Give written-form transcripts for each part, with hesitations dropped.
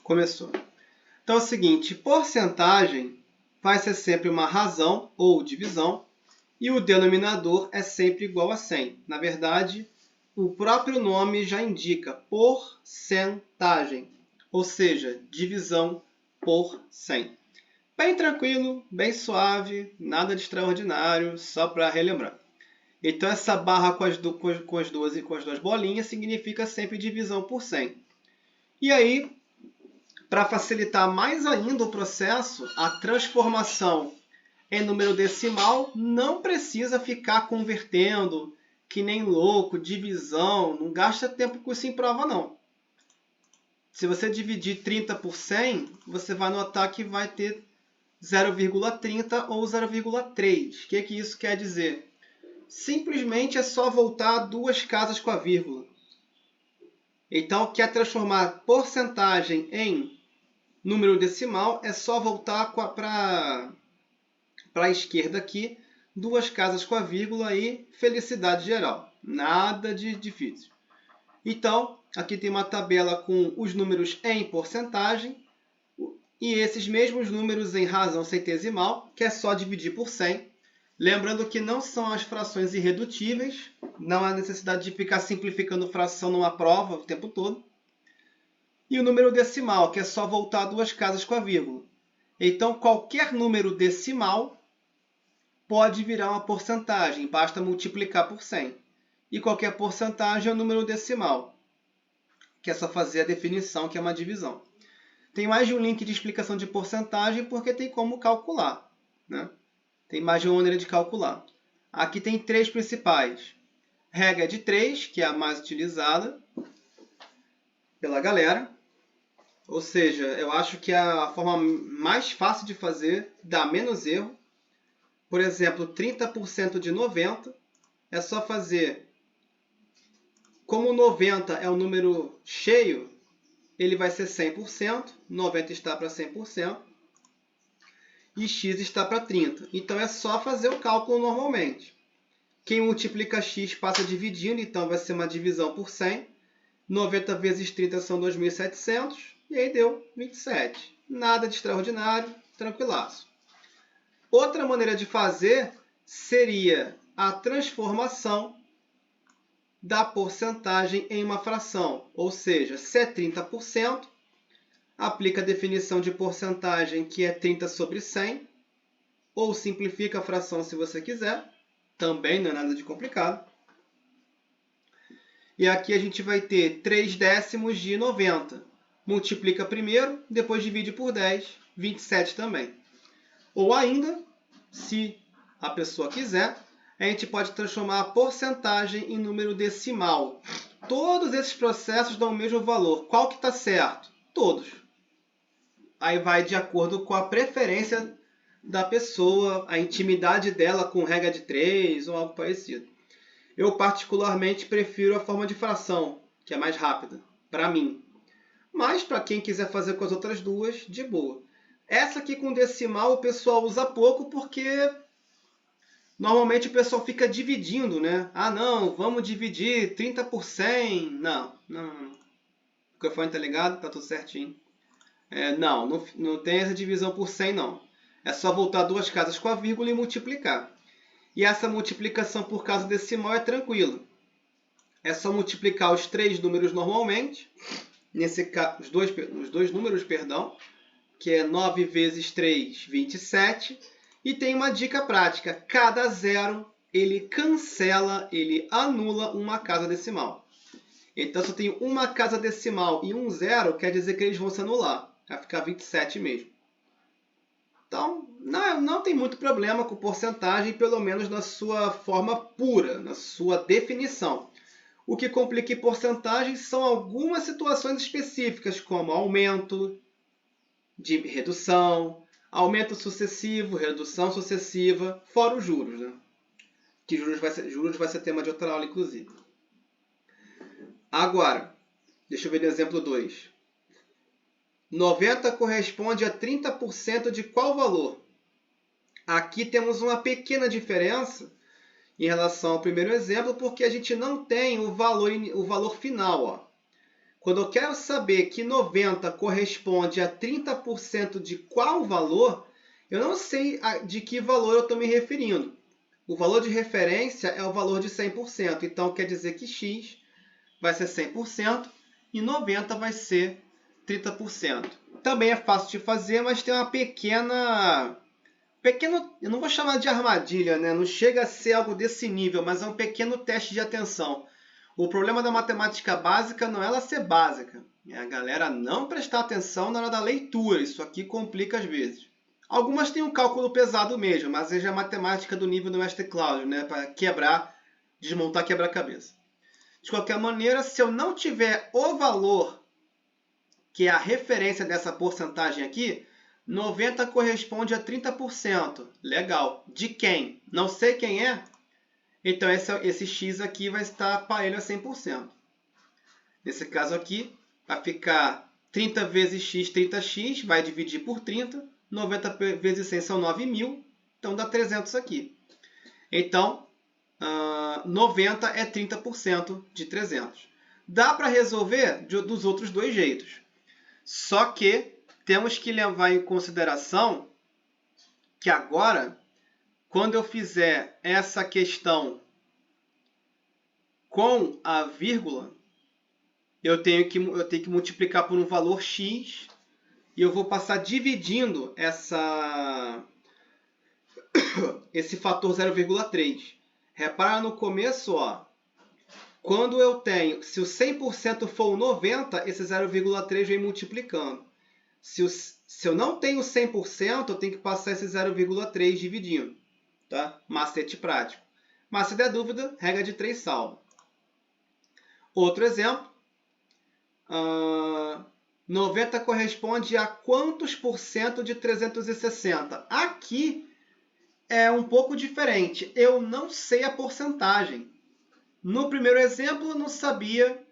Começou. Então é o seguinte, porcentagem vai ser sempre uma razão ou divisão e o denominador é sempre igual a 100. Na verdade, o próprio nome já indica porcentagem, ou seja, divisão por 100. Bem tranquilo, bem suave, nada de extraordinário, só para relembrar. Então essa barra com as duas e com as duas bolinhas significa sempre divisão por 100. E aí, para facilitar mais ainda o processo, a transformação em número decimal não precisa ficar convertendo que nem louco, divisão, não gasta tempo com isso em prova não. Se você dividir 30 por 100, você vai notar que vai ter 0,30 ou 0,3. O que isso quer dizer? Simplesmente é só voltar duas casas com a vírgula. Então, quer transformar porcentagem em número decimal, é só voltar para a esquerda aqui, duas casas com a vírgula e felicidade geral. Nada de difícil. Então, aqui tem uma tabela com os números em porcentagem e esses mesmos números em razão centesimal, que é só dividir por 100. Lembrando que não são as frações irredutíveis, não há necessidade de ficar simplificando fração numa prova o tempo todo. E o número decimal, que é só voltar duas casas com a vírgula. Então, qualquer número decimal pode virar uma porcentagem, basta multiplicar por 100. E qualquer porcentagem é um número decimal, que é só fazer a definição, que é uma divisão. Tem mais de um link de explicação de porcentagem, porque tem como calcular, né? Tem mais de uma maneira de calcular. Aqui tem três principais. Regra de 3, que é a mais utilizada pela galera. Ou seja, eu acho que é a forma mais fácil de fazer, dá menos erro. Por exemplo, 30% de 90 é só fazer... Como 90 é um número cheio, ele vai ser 100%, 90 está para 100%, e x está para 30. Então é só fazer o cálculo normalmente. Quem multiplica x passa dividindo, então vai ser uma divisão por 100. 90 vezes 30 são 2.700, e aí deu 27. Nada de extraordinário, tranquilaço. Outra maneira de fazer seria a transformação da porcentagem em uma fração. Ou seja, se é 30%, aplica a definição de porcentagem, que é 30 sobre 100, ou simplifica a fração se você quiser. Também não é nada de complicado. E aqui a gente vai ter 3 décimos de 90. Multiplica primeiro, depois divide por 10, 27 também. Ou ainda, se a pessoa quiser, a gente pode transformar a porcentagem em número decimal. Todos esses processos dão o mesmo valor. Qual que está certo? Todos. Aí vai de acordo com a preferência da pessoa, a intimidade dela com regra de 3 ou algo parecido. Eu particularmente prefiro a forma de fração, que é mais rápida, para mim. Mas para quem quiser fazer com as outras duas, de boa. Essa aqui com decimal o pessoal usa pouco porque normalmente o pessoal fica dividindo, né? Ah, não, vamos dividir 30 por 100. Não. O microfone tá ligado? Tá tudo certinho. Não tem essa divisão por 100, não. É só voltar duas casas com a vírgula e multiplicar. E essa multiplicação por casa decimal é tranquila. É só multiplicar os três números normalmente. Nesse caso, os dois números, perdão, que é 9 vezes 3, 27. E tem uma dica prática. Cada zero, ele cancela, ele anula uma casa decimal. Então, se eu tenho uma casa decimal e um zero, quer dizer que eles vão se anular. Vai ficar 27 mesmo. Então, não tem muito problema com porcentagem, pelo menos na sua forma pura, na sua definição. O que complica em porcentagem são algumas situações específicas, como aumento, de redução, aumento sucessivo, redução sucessiva, fora os juros, né? Que juros vai ser tema de outra aula, inclusive. Agora, deixa eu ver no exemplo 2. 90 corresponde a 30% de qual valor? Aqui temos uma pequena diferença em relação ao primeiro exemplo, porque a gente não tem o valor final. Ó. Quando eu quero saber que 90 corresponde a 30% de qual valor, eu não sei de que valor eu estou me referindo. O valor de referência é o valor de 100%. Então, quer dizer que x vai ser 100% e 90 vai ser 30%. Também é fácil de fazer, mas tem uma pequeno, eu não vou chamar de armadilha, né? Não chega a ser algo desse nível, mas é um pequeno teste de atenção. O problema da matemática básica não é ela ser básica, é a galera não prestar atenção na hora da leitura. Isso aqui complica às vezes. Algumas têm um cálculo pesado mesmo, mas seja a matemática do nível do mestre Cláudio, né? Para quebrar, desmontar quebra-cabeça. De qualquer maneira, se eu não tiver o valor, que é a referência dessa porcentagem aqui, 90 corresponde a 30%. Legal. De quem? Não sei quem é? Então, esse x aqui vai estar parelho a 100%. Nesse caso aqui, vai ficar 30 vezes x, 30x, vai dividir por 30. 90 vezes 100 são 9.000, então dá 300 aqui. Então, 90 é 30% de 300. Dá para resolver dos outros dois jeitos. Só que temos que levar em consideração que agora, quando eu fizer essa questão com a vírgula, eu tenho que multiplicar por um valor x e eu vou passar dividindo esse fator 0,3. Repara no começo, ó, quando eu tenho, se o 100% for o 90, esse 0,3 vem multiplicando. Se eu não tenho 100%, eu tenho que passar esse 0,3 dividindo. Tá? Macete prático. Mas se der dúvida, regra de 3 salva. Outro exemplo. 90 corresponde a quantos por cento de 360? Aqui é um pouco diferente. Eu não sei a porcentagem. No primeiro exemplo, eu não sabia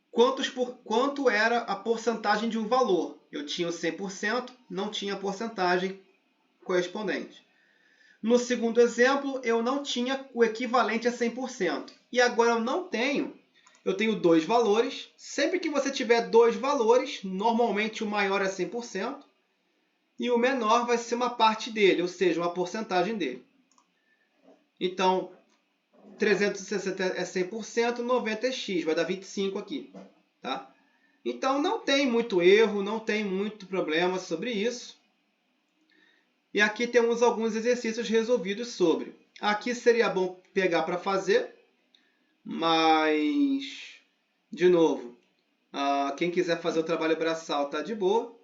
quanto era a porcentagem de um valor. Eu tinha o 100%, não tinha a porcentagem correspondente. No segundo exemplo, eu não tinha o equivalente a 100%. E agora eu não tenho. Eu tenho dois valores. Sempre que você tiver dois valores, normalmente o maior é 100% e o menor vai ser uma parte dele, ou seja, uma porcentagem dele. Então, 360 é 100%, 90 é x, vai dar 25 aqui. Tá? Então, não tem muito erro, não tem muito problema sobre isso. E aqui temos alguns exercícios resolvidos sobre. Aqui seria bom pegar para fazer, mas, de novo, quem quiser fazer o trabalho braçal está de boa.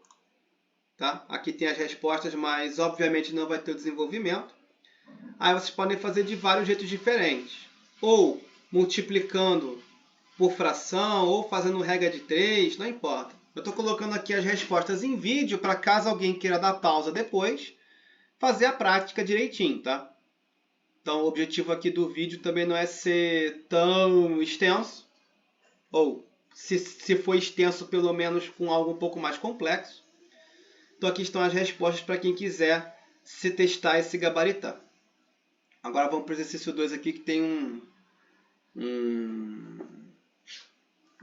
Tá? Aqui tem as respostas, mas obviamente não vai ter o desenvolvimento. Aí vocês podem fazer de vários jeitos diferentes. Ou multiplicando por fração, ou fazendo regra de 3, não importa. Eu estou colocando aqui as respostas em vídeo para caso alguém queira dar pausa depois, fazer a prática direitinho, tá? Então o objetivo aqui do vídeo também não é ser tão extenso, ou se for extenso, pelo menos com algo um pouco mais complexo. Então aqui estão as respostas para quem quiser se testar e se gabaritar. Agora vamos para o exercício 2 aqui, que tem um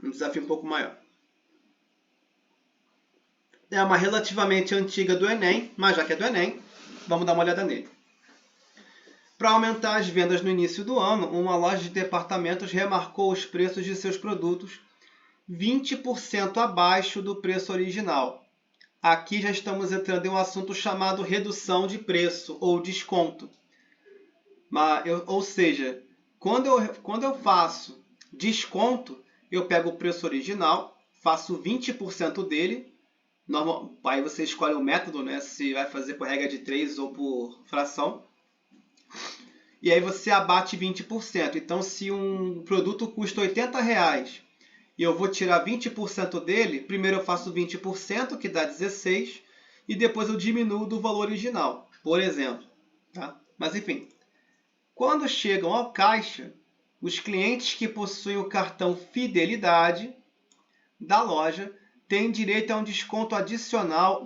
desafio um pouco maior. É uma relativamente antiga do Enem, mas já que é do Enem, vamos dar uma olhada nele. Para aumentar as vendas no início do ano, uma loja de departamentos remarcou os preços de seus produtos 20% abaixo do preço original. Aqui já estamos entrando em um assunto chamado redução de preço ou desconto. Ou seja, quando eu faço desconto, eu pego o preço original, faço 20% dele. Aí você escolhe o método, né? Se vai fazer por regra de 3 ou por fração. E aí você abate 20%. Então, se um produto custa R$80 e eu vou tirar 20% dele, primeiro eu faço 20%, que dá 16, e depois eu diminuo do valor original, por exemplo. Tá? Mas enfim, quando chegam ao caixa, os clientes que possuem o cartão Fidelidade da loja têm direito a um desconto adicional,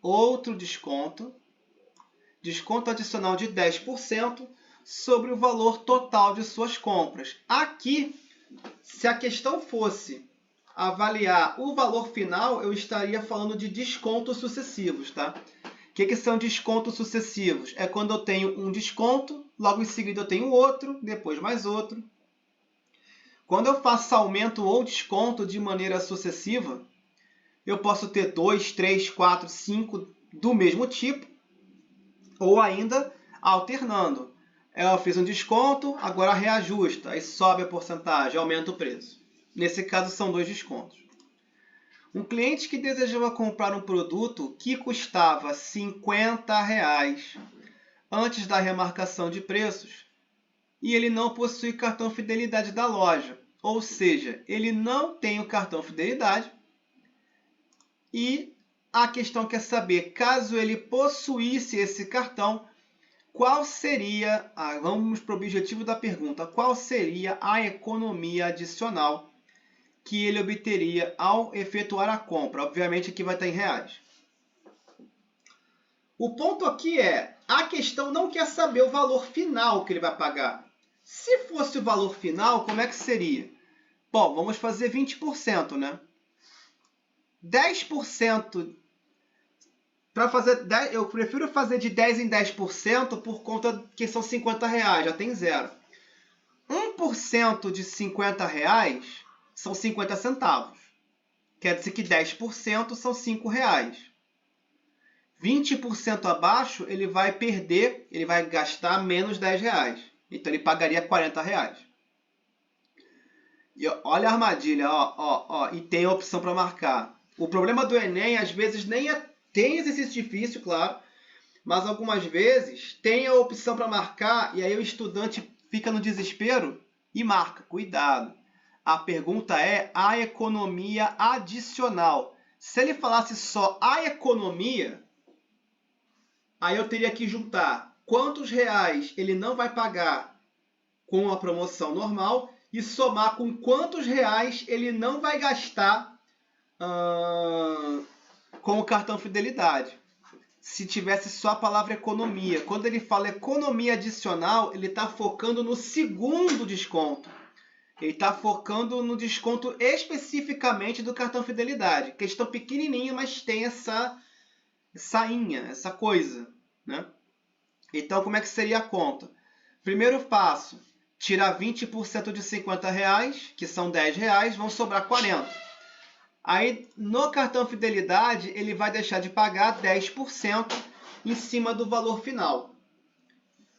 outro desconto adicional de 10% sobre o valor total de suas compras. Aqui, se a questão fosse avaliar o valor final, eu estaria falando de descontos sucessivos, tá? O que são descontos sucessivos? É quando eu tenho um desconto, logo em seguida eu tenho outro, depois mais outro. Quando eu faço aumento ou desconto de maneira sucessiva, eu posso ter 2, 3, 4, 5 do mesmo tipo, ou ainda alternando. Eu fiz um desconto, agora reajusta, aí sobe a porcentagem, aumenta o preço. Nesse caso, são 2 descontos. Um cliente que desejava comprar um produto que custava R$ 50 antes da remarcação de preços e ele não possui cartão fidelidade da loja. Ou seja, ele não tem o cartão fidelidade e a questão quer saber, caso ele possuísse esse cartão, qual seria, vamos para o objetivo da pergunta, qual seria a economia adicional que ele obteria ao efetuar a compra? Obviamente aqui vai estar em reais. O ponto aqui é, a questão não quer saber o valor final que ele vai pagar. Se fosse o valor final, como é que seria? Bom, vamos fazer 20%, né? 10%, para fazer 10, eu prefiro fazer de 10 em 10% por conta que são R$50, já tem zero. 1% de R$50 são 50 centavos. Quer dizer que 10% são R$5. 20% abaixo, ele vai perder, ele vai gastar menos R$10. Então, ele pagaria R$40. E olha a armadilha, e tem a opção para marcar. O problema do Enem, às vezes, nem tem exercício difícil, claro, mas algumas vezes tem a opção para marcar e aí o estudante fica no desespero e marca. Cuidado! A pergunta é a economia adicional. Se ele falasse só a economia, aí eu teria que juntar quantos reais ele não vai pagar com a promoção normal e somar com quantos reais ele não vai gastar com o cartão fidelidade. Se tivesse só a palavra economia. Quando ele fala economia adicional, ele está focando no segundo desconto. Ele está focando no desconto especificamente do cartão fidelidade. Questão pequenininha, mas tem essa coisa, né? Então, como é que seria a conta? Primeiro passo, tirar 20% de R$50, que são R$10, vão sobrar 40. Aí, no cartão fidelidade, ele vai deixar de pagar 10% em cima do valor final.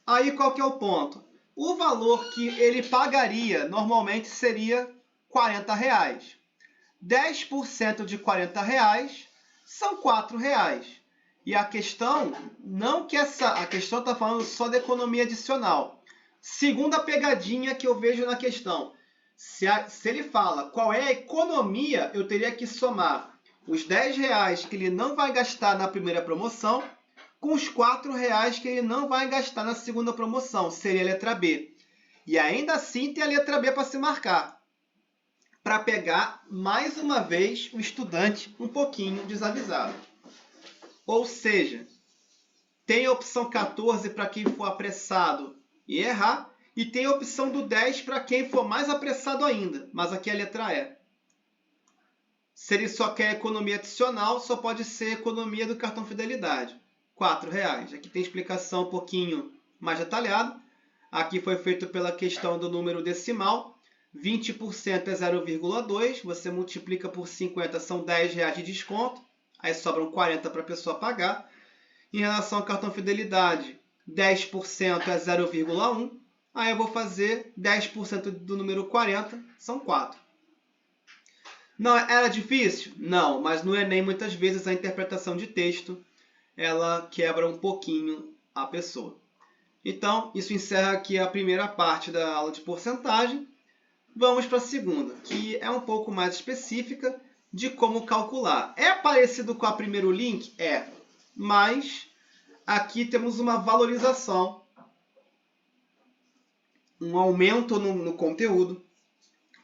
Aí, qual que é o ponto? O valor que ele pagaria normalmente seria R$40. 10% de R$40 são R$4. E a questão a questão está falando só da economia adicional. Segunda pegadinha que eu vejo na questão. Se ele fala qual é a economia, eu teria que somar os R$10 que ele não vai gastar na primeira promoção com os R$4 que ele não vai gastar na segunda promoção. Seria a letra B. E ainda assim tem a letra B para se marcar. Para pegar, mais uma vez, o estudante um pouquinho desavisado. Ou seja, tem a opção 14 para quem for apressado e errar, e tem a opção do 10 para quem for mais apressado ainda, mas aqui a letra E. Se ele só quer economia adicional, só pode ser economia do cartão fidelidade. R$4. Aqui tem explicação um pouquinho mais detalhada. Aqui foi feito pela questão do número decimal. 20% é 0,2. Você multiplica por 50, são R$10 de desconto. Aí sobram 40 para a pessoa pagar. Em relação ao cartão fidelidade, 10% é 0,1. Aí eu vou fazer 10% do número 40, são 4. Não, era difícil? Não, mas no Enem muitas vezes a interpretação de texto ela quebra um pouquinho a pessoa. Então, isso encerra aqui a primeira parte da aula de porcentagem. Vamos para a segunda, que é um pouco mais específica de como calcular. É parecido com o primeiro link? É, mas aqui temos uma valorização, um aumento no conteúdo,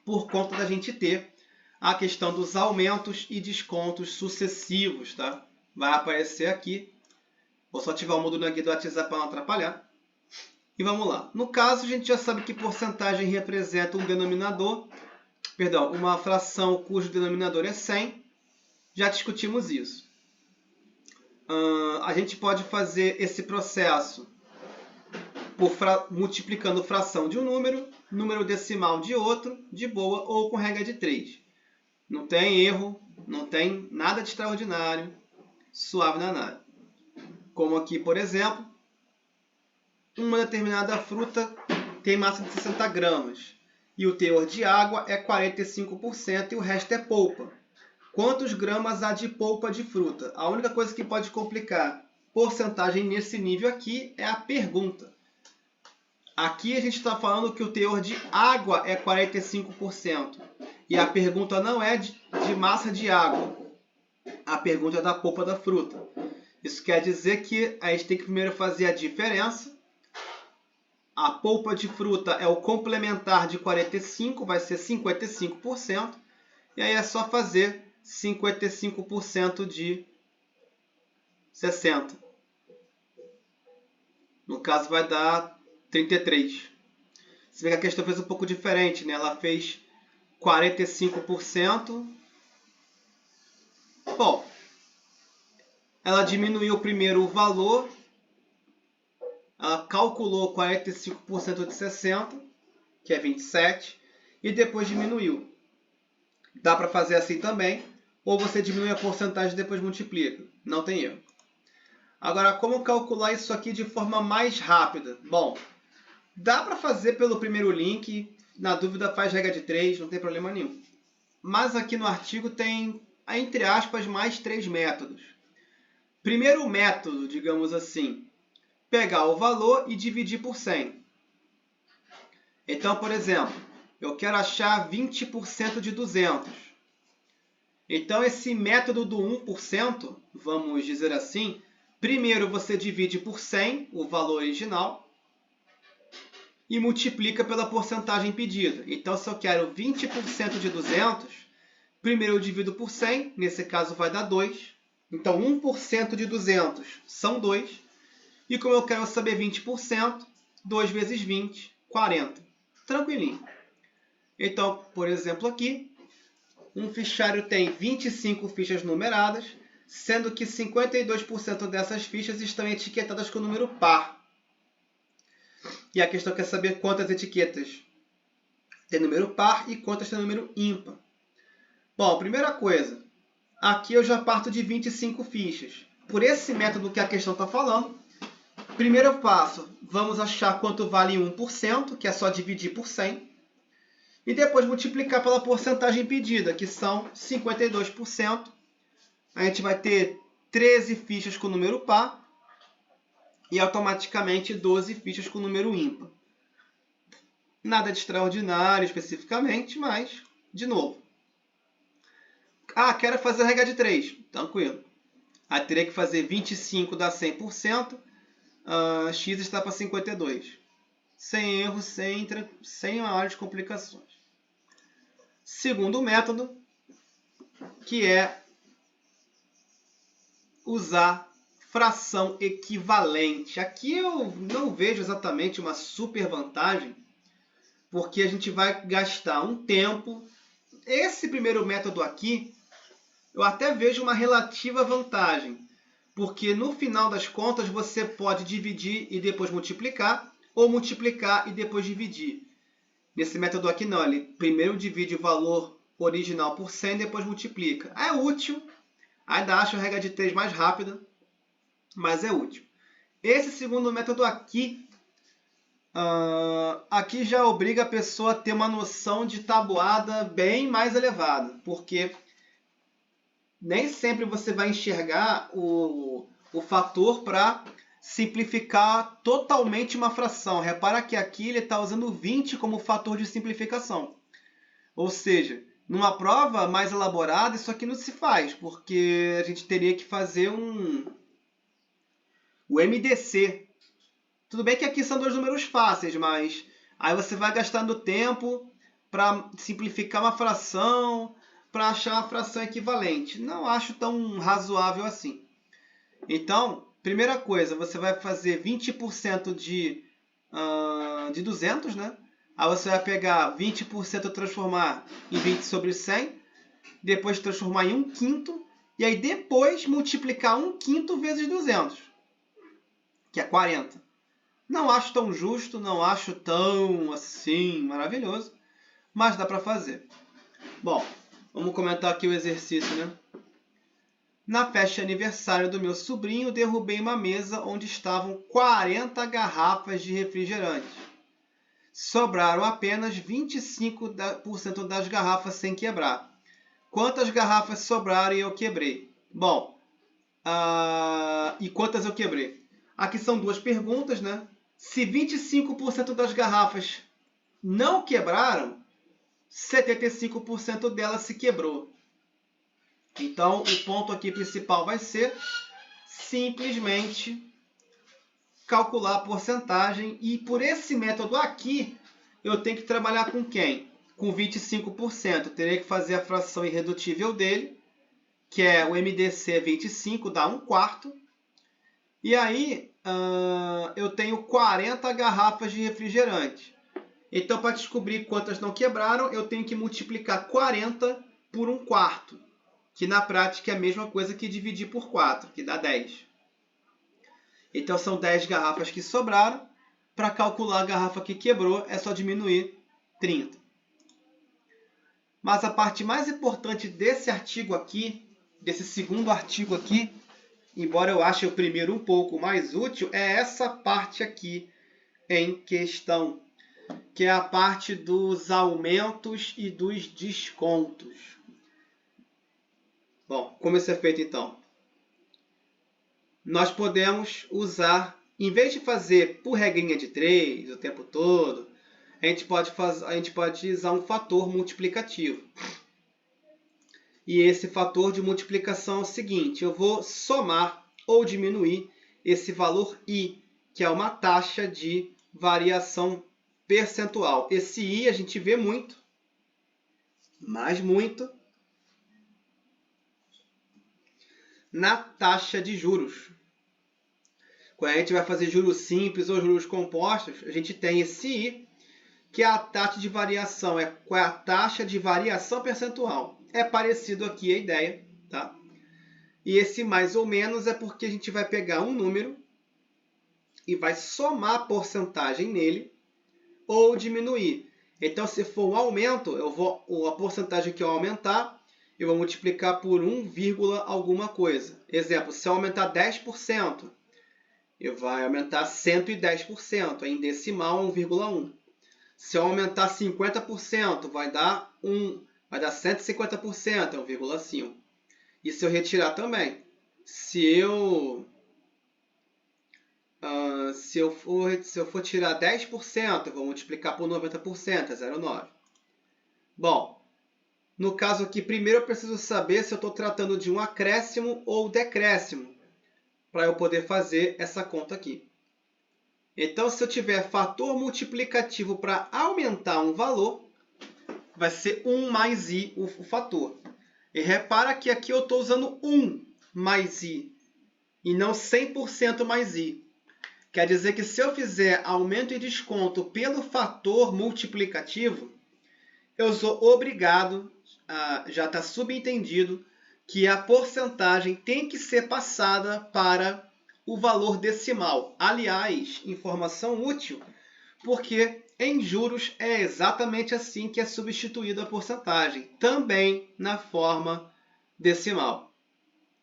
por conta da gente ter a questão dos aumentos e descontos sucessivos, tá? Vai aparecer aqui. Vou só ativar o módulo aqui do WhatsApp para não atrapalhar. E vamos lá. No caso, a gente já sabe que porcentagem representa um denominador Perdão, uma fração cujo denominador é 100, já discutimos isso. A gente pode fazer esse processo multiplicando fração de um número decimal de outro, de boa, ou com regra de 3. Não tem erro, não tem nada de extraordinário, suave na análise. Como aqui, por exemplo, uma determinada fruta tem massa de 60 gramas e o teor de água é 45% e o resto é polpa. Quantos gramas há de polpa de fruta? A única coisa que pode complicar porcentagem nesse nível aqui é a pergunta. Aqui a gente está falando que o teor de água é 45%. E a pergunta não é de massa de água. A pergunta é da polpa da fruta. Isso quer dizer que a gente tem que primeiro fazer a diferença. A polpa de fruta é o complementar de 45%, vai ser 55%. E aí é só fazer 55% de 60. No caso vai dar 33. Você vê que a questão fez um pouco diferente, né? Ela fez 45%. Bom, ela diminuiu primeiro o valor. Ela calculou 45% de 60, que é 27, e depois diminuiu. Dá para fazer assim também, ou você diminui a porcentagem e depois multiplica. Não tem erro. Agora, como calcular isso aqui de forma mais rápida? Bom, dá para fazer pelo primeiro link. Na dúvida, faz regra de 3, não tem problema nenhum. Mas aqui no artigo tem, entre aspas, mais 3 métodos. Primeiro método, digamos assim, pegar o valor e dividir por 100. Então, por exemplo, eu quero achar 20% de 200. Então, esse método do 1%, vamos dizer assim, primeiro você divide por 100, o valor original, e multiplica pela porcentagem pedida. Então, se eu quero 20% de 200, primeiro eu divido por 100, nesse caso vai dar 2. Então, 1% de 200 são 2. E como eu quero saber 20%, 2 vezes 20, 40. Tranquilinho. Então, por exemplo aqui, um fichário tem 25 fichas numeradas, sendo que 52% dessas fichas estão etiquetadas com o número par. E a questão quer saber quantas etiquetas tem número par e quantas tem número ímpar. Bom, primeira coisa, aqui eu já parto de 25 fichas. Por esse método que a questão está falando, primeiro passo, vamos achar quanto vale 1%, que é só dividir por 100. E depois multiplicar pela porcentagem pedida, que são 52%. A gente vai ter 13 fichas com número par e automaticamente 12 fichas com número ímpar. Nada de extraordinário especificamente, mas, de novo. Quero fazer a regra de 3. Tranquilo. Aí teria que fazer 25 dá 100%. X está para 52. Sem erro, sem maiores complicações. Segundo método, que é usar fração equivalente. Aqui eu não vejo exatamente uma super vantagem, porque a gente vai gastar um tempo. Esse primeiro método aqui, eu até vejo uma relativa vantagem, porque no final das contas você pode dividir e depois multiplicar, ou multiplicar e depois dividir. Nesse método aqui não, ele primeiro divide o valor original por 100 e depois multiplica. É útil, ainda acho a regra de 3 mais rápida, mas é útil. Esse segundo método aqui, aqui já obriga a pessoa a ter uma noção de tabuada bem mais elevada, porque nem sempre você vai enxergar o fator para simplificar totalmente uma fração. Repara que aqui ele está usando 20 como fator de simplificação. Ou seja, numa prova mais elaborada, isso aqui não se faz, porque a gente teria que fazer o MDC. Tudo bem que aqui são dois números fáceis, mas aí você vai gastando tempo para simplificar uma fração, para achar uma fração equivalente. Não acho tão razoável assim. Então, primeira coisa, você vai fazer 20% de 200, né? Aí você vai pegar 20% e transformar em 20 sobre 100, depois transformar em 1/5, e aí depois multiplicar 1/5 vezes 200, que é 40. Não acho tão justo, não acho tão assim maravilhoso, mas dá para fazer. Bom, vamos comentar aqui o exercício, né? Na festa de aniversário do meu sobrinho, derrubei uma mesa onde estavam 40 garrafas de refrigerante. Sobraram apenas 25% das garrafas sem quebrar. Quantas garrafas sobraram e eu quebrei? Bom, e quantas eu quebrei? Aqui são duas perguntas, né? Se 25% das garrafas não quebraram, 75% delas se quebrou. Então, o ponto aqui principal vai ser simplesmente calcular a porcentagem. E por esse método aqui, eu tenho que trabalhar com quem? Com 25%. Eu terei que fazer a fração irredutível dele, que é o MDC é 25, dá 1/4. E aí, eu tenho 40 garrafas de refrigerante. Então, para descobrir quantas não quebraram, eu tenho que multiplicar 40 por 1/4, que na prática é a mesma coisa que dividir por 4, que dá 10. Então, são 10 garrafas que sobraram. Para calcular a garrafa que quebrou, é só diminuir 30. Mas a parte mais importante desse artigo aqui, desse segundo artigo aqui, embora eu ache o primeiro um pouco mais útil, é essa parte aqui em questão, que é a parte dos aumentos e dos descontos. Bom, como isso é feito então? Nós podemos usar, em vez de fazer por regrinha de 3 o tempo todo, a gente pode usar um fator multiplicativo. E esse fator de multiplicação é o seguinte: eu vou somar ou diminuir esse valor i, que é uma taxa de variação percentual. Esse i a gente vê muito, mas muito, na taxa de juros. Quando a gente vai fazer juros simples ou juros compostos, a gente tem esse i, que é a taxa de variação, qual é a taxa de variação percentual. É parecido aqui a ideia, tá? E esse mais ou menos é porque a gente vai pegar um número e vai somar a porcentagem nele ou diminuir. Então, se for um aumento, a porcentagem que eu aumentar, eu vou multiplicar por 1, alguma coisa. Exemplo, se eu aumentar 10%, eu vou aumentar 110%, em decimal 1,1. Se eu aumentar 50%, vai dar 150%, é 1,5. E se eu retirar também, se eu for tirar 10%, eu vou multiplicar por 90%, é 0,9. Bom, no caso aqui, primeiro eu preciso saber se eu estou tratando de um acréscimo ou decréscimo, para eu poder fazer essa conta aqui. Então, se eu tiver fator multiplicativo para aumentar um valor, vai ser 1 mais i o fator. E repara que aqui eu estou usando 1 mais i e não 100% mais i. Quer dizer que se eu fizer aumento e desconto pelo fator multiplicativo, eu sou obrigado, já está subentendido, que a porcentagem tem que ser passada para o valor decimal. Aliás, informação útil, porque em juros é exatamente assim que é substituída a porcentagem, também na forma decimal.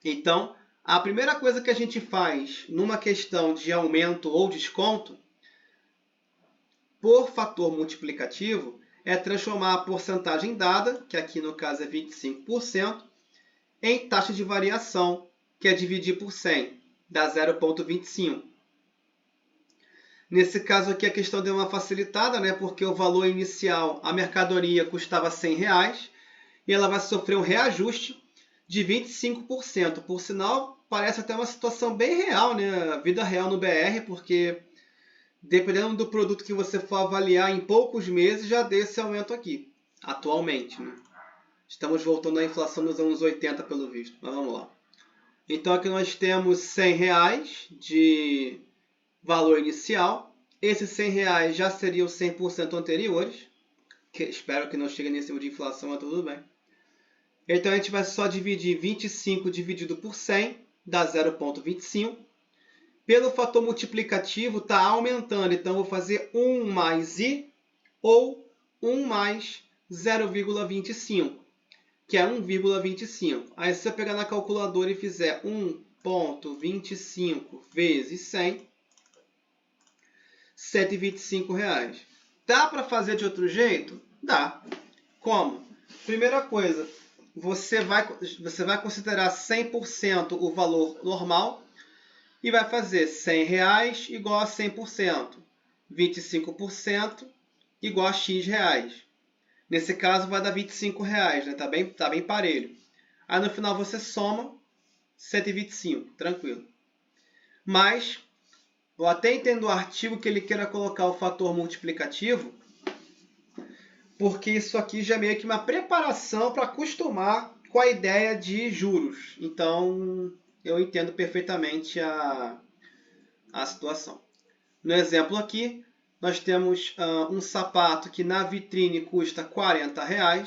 Então, a primeira coisa que a gente faz numa questão de aumento ou desconto, por fator multiplicativo, é transformar a porcentagem dada, que aqui no caso é 25%, em taxa de variação, que é dividir por 100, dá 0,25. Nesse caso aqui a questão deu uma facilitada, né? Porque o valor inicial, a mercadoria custava R$100 e ela vai sofrer um reajuste de 25%. Por sinal, parece até uma situação bem real, né? A vida real no BR, porque dependendo do produto que você for avaliar, em poucos meses já deu esse aumento aqui, atualmente, né? Estamos voltando à inflação dos anos 80, pelo visto, mas vamos lá. Então aqui nós temos R$100 de valor inicial esses R$100 já seriam 100% anteriores, que espero que não chegue nesse nível de inflação, mas tudo bem. Então a gente vai só dividir 25 dividido por 100, dá 0,25. Pelo fator multiplicativo está aumentando, então eu vou fazer 1 mais I ou 1 mais 0,25, que é 1,25. Aí se eu pegar na calculadora e fizer 1,25 vezes 100, R$125. Dá para fazer de outro jeito? Dá. Como? Primeira coisa, você vai considerar 100% o valor normal e vai fazer R$100 igual a 100%, 25% igual a X reais. Nesse caso vai dar R$25, né? Tá bem parelho. Aí no final você soma 125, tranquilo. Mas eu até entendo o artigo que ele queira colocar o fator multiplicativo, porque isso aqui já é meio que uma preparação para acostumar com a ideia de juros. Então, eu entendo perfeitamente a situação. No exemplo aqui, nós temos um sapato que na vitrine custa R$40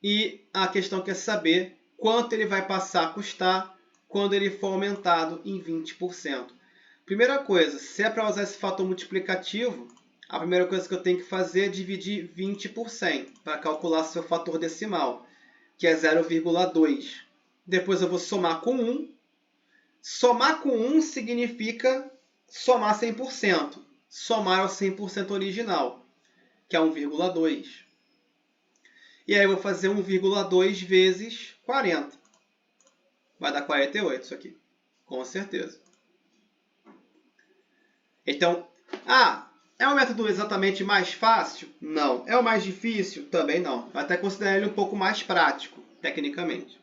e a questão quer saber quanto ele vai passar a custar quando ele for aumentado em 20%. Primeira coisa, se é para usar esse fator multiplicativo, a primeira coisa que eu tenho que fazer é dividir 20 por 100 para calcular seu fator decimal, que é 0,2. Depois eu vou somar com 1. Somar com 1 significa somar 100%. Somar ao 100% original, que é 1,2. E aí eu vou fazer 1,2 vezes 40. Vai dar 48 isso aqui, com certeza. Então, é um método exatamente mais fácil? Não. É o mais difícil? Também não. Até considerar ele um pouco mais prático, tecnicamente.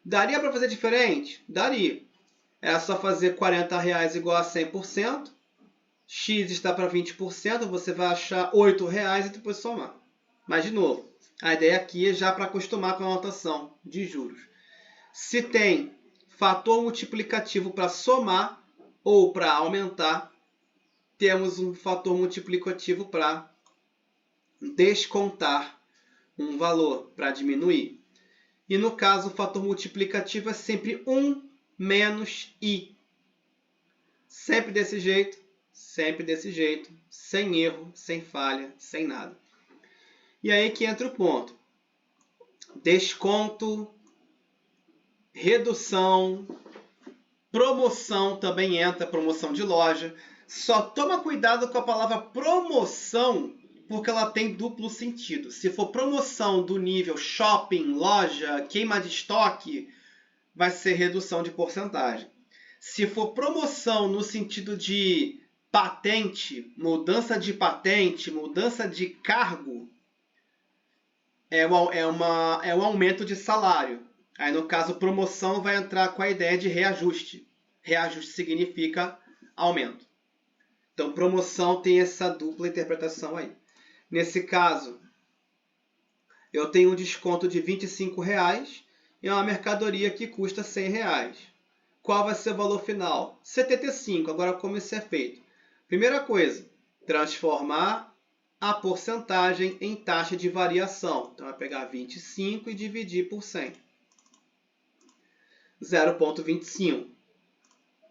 Daria para fazer diferente? Daria. É só fazer R$40 igual a 100%. X está para 20%, você vai achar R$8 e depois somar. Mas, de novo, a ideia aqui é já para acostumar com a notação de juros. Se tem fator multiplicativo para somar ou para aumentar, temos um fator multiplicativo para descontar um valor, para diminuir. E no caso, o fator multiplicativo é sempre 1 menos I. Sempre desse jeito, sem erro, sem falha, sem nada. E aí que entra o ponto. Desconto, redução, promoção também entra, promoção de loja. Só toma cuidado com a palavra promoção, porque ela tem duplo sentido. Se for promoção do nível shopping, loja, queima de estoque, vai ser redução de porcentagem. Se for promoção no sentido de patente, mudança de cargo, é um aumento de salário. Aí, no caso, promoção vai entrar com a ideia de reajuste. Reajuste significa aumento. Então, promoção tem essa dupla interpretação aí. Nesse caso, eu tenho um desconto de R$25 e é uma mercadoria que custa R$100. Qual vai ser o valor final? 75. Agora, como isso é feito? Primeira coisa, transformar a porcentagem em taxa de variação. Então, vai pegar 25 e dividir por 100. 0,25.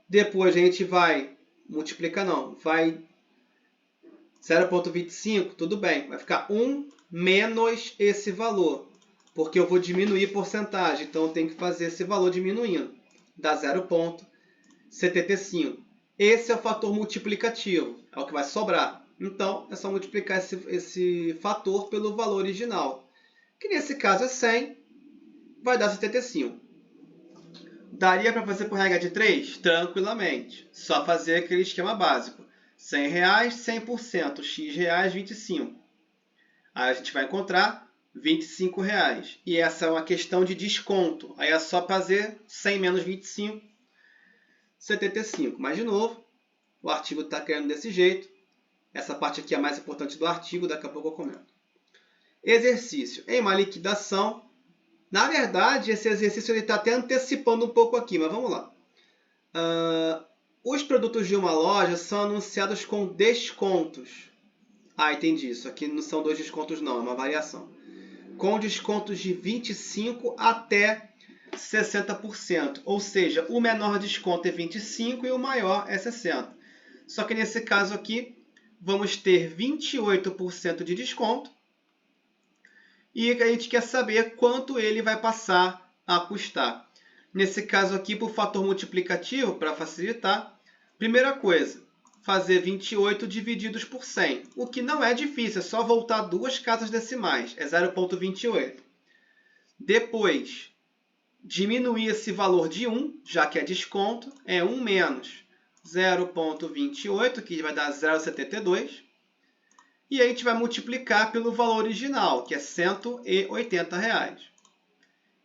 Depois, a gente vai multiplicar, vai 0,25, tudo bem. Vai ficar 1 menos esse valor, porque eu vou diminuir porcentagem. Então, eu tenho que fazer esse valor diminuindo. Dá 0,75. Esse é o fator multiplicativo, é o que vai sobrar. Então, é só multiplicar esse fator pelo valor original, que nesse caso é 100, vai dar 75. Daria para fazer por regra de 3? Tranquilamente. Só fazer aquele esquema básico. R$100, 100%, X reais, 25. Aí a gente vai encontrar R$25. E essa é uma questão de desconto. Aí é só fazer 100 menos 25, 75. Mas, de novo, o artigo está querendo desse jeito. Essa parte aqui é a mais importante do artigo, daqui a pouco eu comento. Exercício. Em uma liquidação, na verdade, esse exercício está até antecipando um pouco aqui, mas vamos lá. os produtos de uma loja são anunciados com descontos. Ah, entendi isso. Aqui não são 2 descontos não, é uma variação. Com descontos de 25% até 60%. Ou seja, o menor desconto é 25% e o maior é 60%. Só que nesse caso aqui, vamos ter 28% de desconto. E a gente quer saber quanto ele vai passar a custar. Nesse caso aqui, por fator multiplicativo, para facilitar, primeira coisa, fazer 28 divididos por 100. O que não é difícil, é só voltar 2 casas decimais, é 0,28. Depois, diminuir esse valor de 1, já que é desconto, é 1 menos 0,28, que vai dar 0,72. E a gente vai multiplicar pelo valor original, que é R$ 180.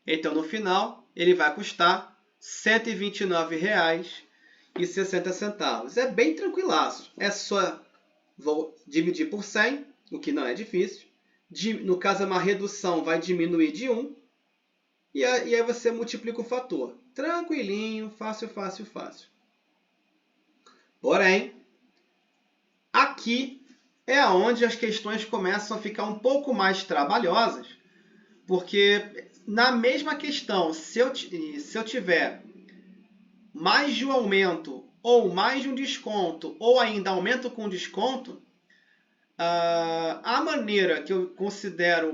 Então, no final, ele vai custar R$ 129,60. É bem tranquilaço. É só dividir por 100, o que não é difícil. No caso, é uma redução, vai diminuir de 1. E aí você multiplica o fator. Tranquilinho, fácil, fácil, fácil. Porém, aqui é onde as questões começam a ficar um pouco mais trabalhosas, porque na mesma questão, se eu tiver mais de um aumento, ou mais de um desconto, ou ainda aumento com desconto, a maneira que eu considero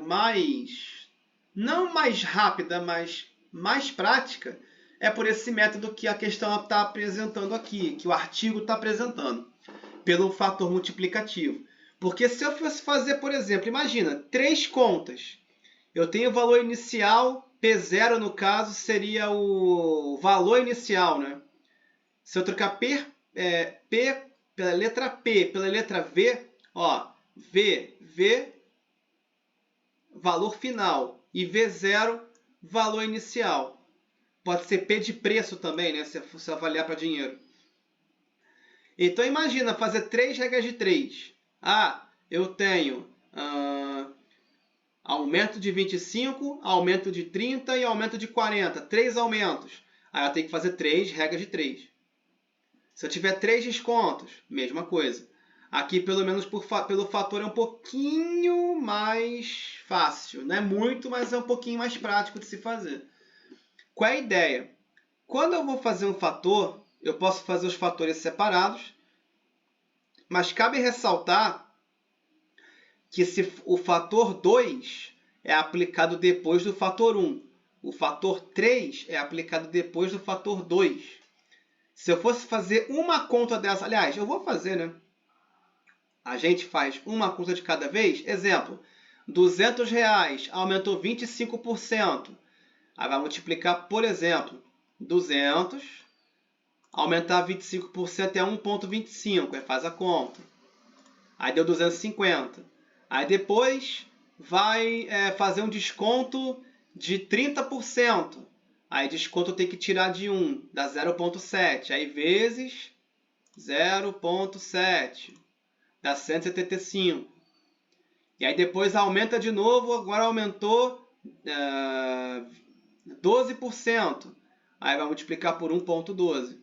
não mais rápida, mas mais prática, é por esse método que a questão está apresentando aqui, que o artigo está apresentando, pelo fator multiplicativo. Porque se eu fosse fazer, por exemplo, imagina, 3 contas. Eu tenho o valor inicial, P0 no caso seria o valor inicial, né? Se eu trocar P pela letra P pela letra V, ó, V, valor final, e V0, valor inicial. Pode ser P de preço também, né? Se você avaliar para dinheiro. Então imagina fazer 3 regras de 3. Eu tenho aumento de 25, aumento de 30 e aumento de 40. 3 aumentos. Aí eu tenho que fazer 3 regras de 3. Se eu tiver 3 descontos, mesma coisa. Aqui, pelo menos pelo fator, é um pouquinho mais fácil. Não é muito, mas é um pouquinho mais prático de se fazer. Qual é a ideia? Quando eu vou fazer um fator, eu posso fazer os fatores separados, mas cabe ressaltar que o fator 2 é aplicado depois do fator 1. O fator 3 é aplicado depois do fator 2. Se eu fosse fazer uma conta dessa... Aliás, eu vou fazer, né? A gente faz uma conta de cada vez. Exemplo, R$200 aumentou 25%. Aí vai multiplicar, por exemplo, 200, aumentar 25% é 1,25. Aí faz a conta. Aí deu 250. Aí depois vai fazer um desconto de 30%. Aí desconto tem que tirar de 1, dá 0,7. Aí vezes 0,7, dá 175. E aí depois aumenta de novo, agora aumentou 12%. Aí vai multiplicar por 1,12.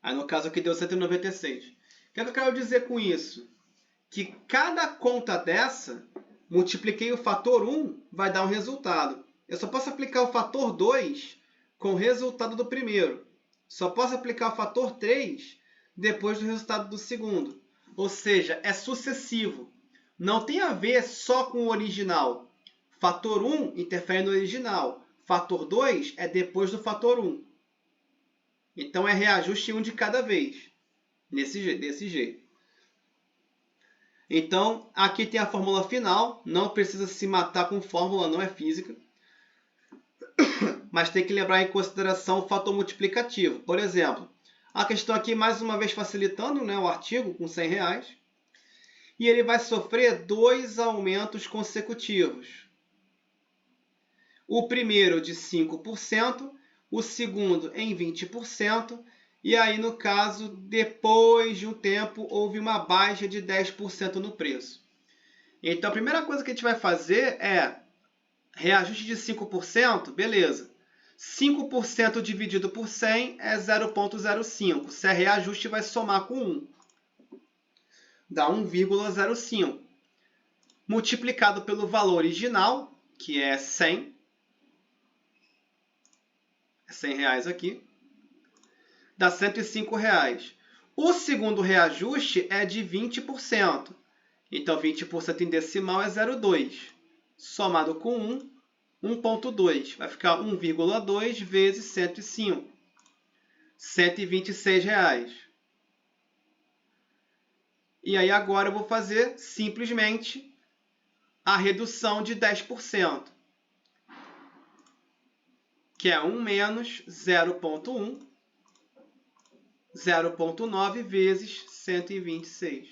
Aí no caso aqui deu 196. O que eu quero dizer com isso? Que cada conta dessa, multipliquei o fator 1, vai dar um resultado. Eu só posso aplicar o fator 2 com o resultado do primeiro. Só posso aplicar o fator 3 depois do resultado do segundo. Ou seja, é sucessivo. Não tem a ver só com o original. Fator 1 interfere no original. Fator 2 é depois do fator 1. Então é reajuste 1 de cada vez. Desse jeito. Então, aqui tem a fórmula final. Não precisa se matar com fórmula, não é física. Mas tem que levar em consideração o fator multiplicativo. Por exemplo, a questão aqui, mais uma vez facilitando, né, o artigo com R$100. E ele vai sofrer 2 aumentos consecutivos. O primeiro de 5%, o segundo em 20%. E aí, no caso, depois de um tempo, houve uma baixa de 10% no preço. Então, a primeira coisa que a gente vai fazer é reajuste de 5%, beleza. 5% dividido por 100 é 0,05. Se é reajuste, vai somar com 1. Dá 1,05. Multiplicado pelo valor original, que é 100. É R$100 aqui. Dá R$105. O segundo reajuste é de 20%. Então, 20% em decimal é 0,2. Somado com 1, 1,2. Vai ficar 1,2 vezes 105. R$126. E aí agora eu vou fazer simplesmente a redução de 10%. Que é 1 menos 0,1. 0,9 vezes 126.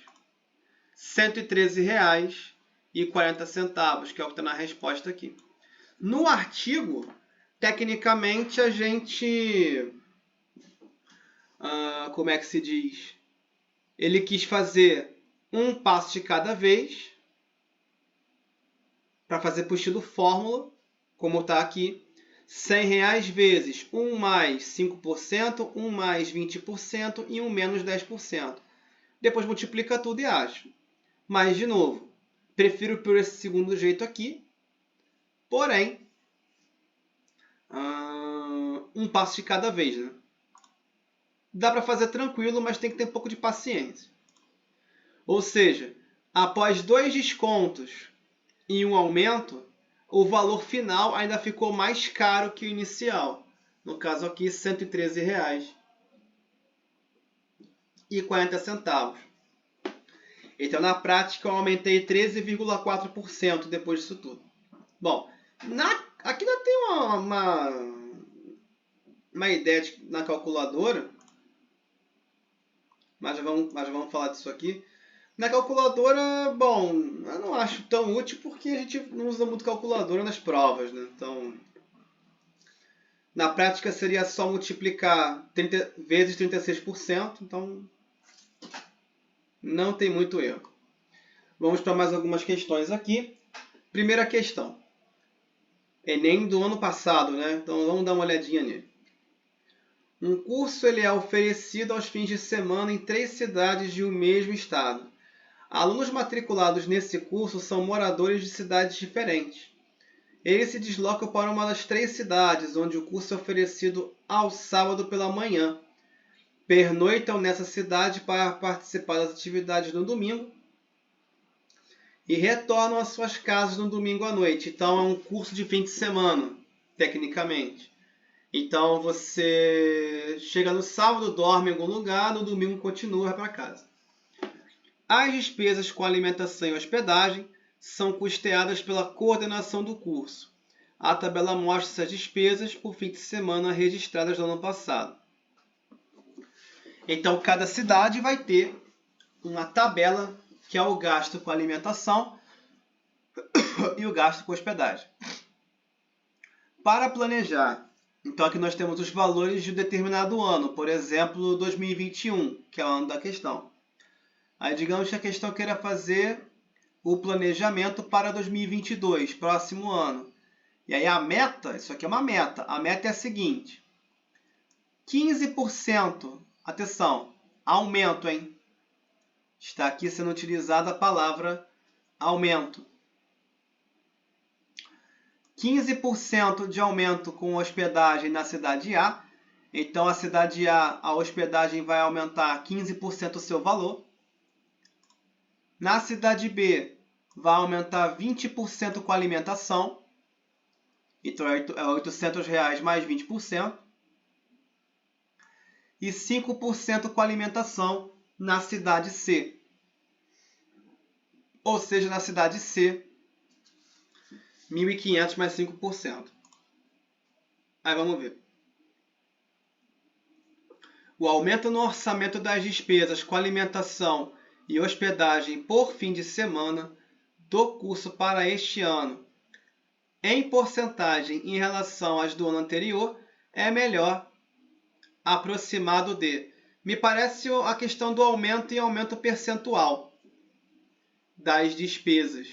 R$113,40, que é o que está na resposta aqui. No artigo, tecnicamente, a gente... como é que se diz? Ele quis fazer um passo de cada vez, para fazer por estilo fórmula, como está aqui. R$100 vezes 1 mais 5%, 1 mais 20% e 1 menos 10%. Depois multiplica tudo e acha. Mas, de novo, prefiro por esse segundo jeito aqui. Porém, um passo de cada vez, né? Dá para fazer tranquilo, mas tem que ter um pouco de paciência. Ou seja, após 2 descontos e um aumento, o valor final ainda ficou mais caro que o inicial. No caso aqui, R$113,40. Então, na prática, eu aumentei 13,4% depois disso tudo. Bom, aqui ainda tem uma ideia na calculadora, mas vamos falar disso aqui. Na calculadora, bom, eu não acho tão útil porque a gente não usa muito calculadora nas provas, né? Então, na prática seria só multiplicar 30 vezes 36%, então não tem muito erro. Vamos para mais algumas questões aqui. Primeira questão. Enem do ano passado, né? Então vamos dar uma olhadinha nele. Um curso ele é oferecido aos fins de semana em 3 cidades de um mesmo estado. Alunos matriculados nesse curso são moradores de cidades diferentes. Eles se deslocam para uma das 3 cidades, onde o curso é oferecido ao sábado pela manhã. Pernoitam nessa cidade para participar das atividades no domingo e retornam às suas casas no domingo à noite. Então, é um curso de fim de semana, tecnicamente. Então, você chega no sábado, dorme em algum lugar, no domingo continua para casa. As despesas com alimentação e hospedagem são custeadas pela coordenação do curso. A tabela mostra essas despesas por fim de semana registradas no ano passado. Então, cada cidade vai ter uma tabela que é o gasto com alimentação e o gasto com hospedagem. Para planejar, então aqui nós temos os valores de um determinado ano, por exemplo, 2021, que é o ano da questão. Aí digamos que a questão queira fazer o planejamento para 2022, próximo ano. E aí a meta, isso aqui é uma meta, a meta é a seguinte: 15%, atenção, aumento, hein? Está aqui sendo utilizada a palavra aumento. 15% de aumento com hospedagem na cidade A. Então, a cidade A, a hospedagem vai aumentar 15% o seu valor. Na cidade B, vai aumentar 20% com alimentação. Então, é R$800 mais 20%. E 5% com alimentação na cidade C. Ou seja, na cidade C, 1.500 mais 5%. Aí vamos ver. O aumento no orçamento das despesas com alimentação e hospedagem por fim de semana do curso para este ano, em porcentagem em relação às do ano anterior, é melhor, aproximado de... Me parece a questão do aumento e aumento percentual das despesas.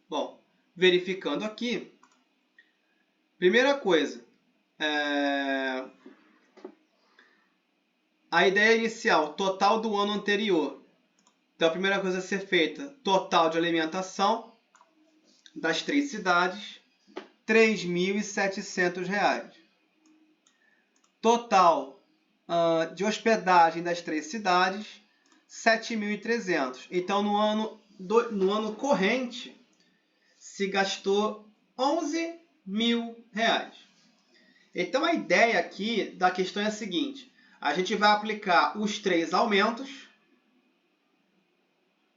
Bom, verificando aqui, primeira coisa, A ideia inicial, total do ano anterior. Então, a primeira coisa a ser feita, total de alimentação das 3 cidades, R$ 3.700. Total de hospedagem das 3 cidades, 7.300. Então, no ano corrente, se gastou R$ 11.000. Então, a ideia aqui da questão é a seguinte. A gente vai aplicar os 3 aumentos,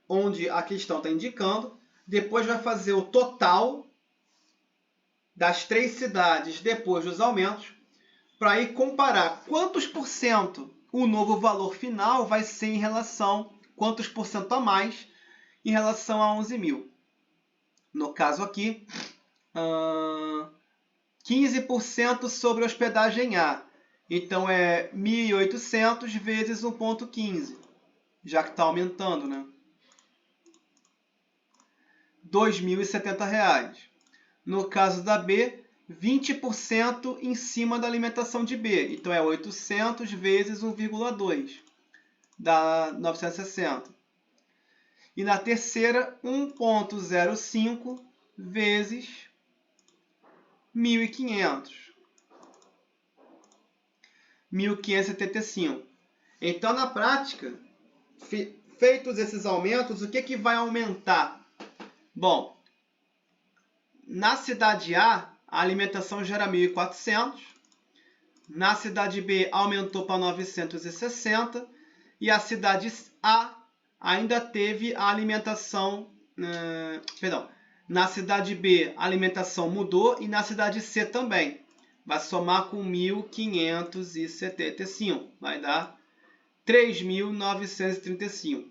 onde a questão está indicando. Depois vai fazer o total das 3 cidades depois dos aumentos, para ir comparar quantos por cento o novo valor final vai ser em relação, quantos por cento a mais em relação a 11.000. No caso aqui, 15% sobre hospedagem A. Então, é 1.800 vezes 1,15, já que está aumentando, né? R$ 2.070. No caso da B, 20% em cima da alimentação de B. Então, é 800 vezes 1,2, dá 960. E na terceira, 1,05 vezes 1.500. 1.575. Então, na prática, feitos esses aumentos, o que vai aumentar? Bom, na cidade A, a alimentação já era 1.400. Na cidade B, aumentou para 960. E a cidade A ainda teve a alimentação... Na cidade B, a alimentação mudou e na cidade C também. Vai somar com 1.575. Vai dar 3.935.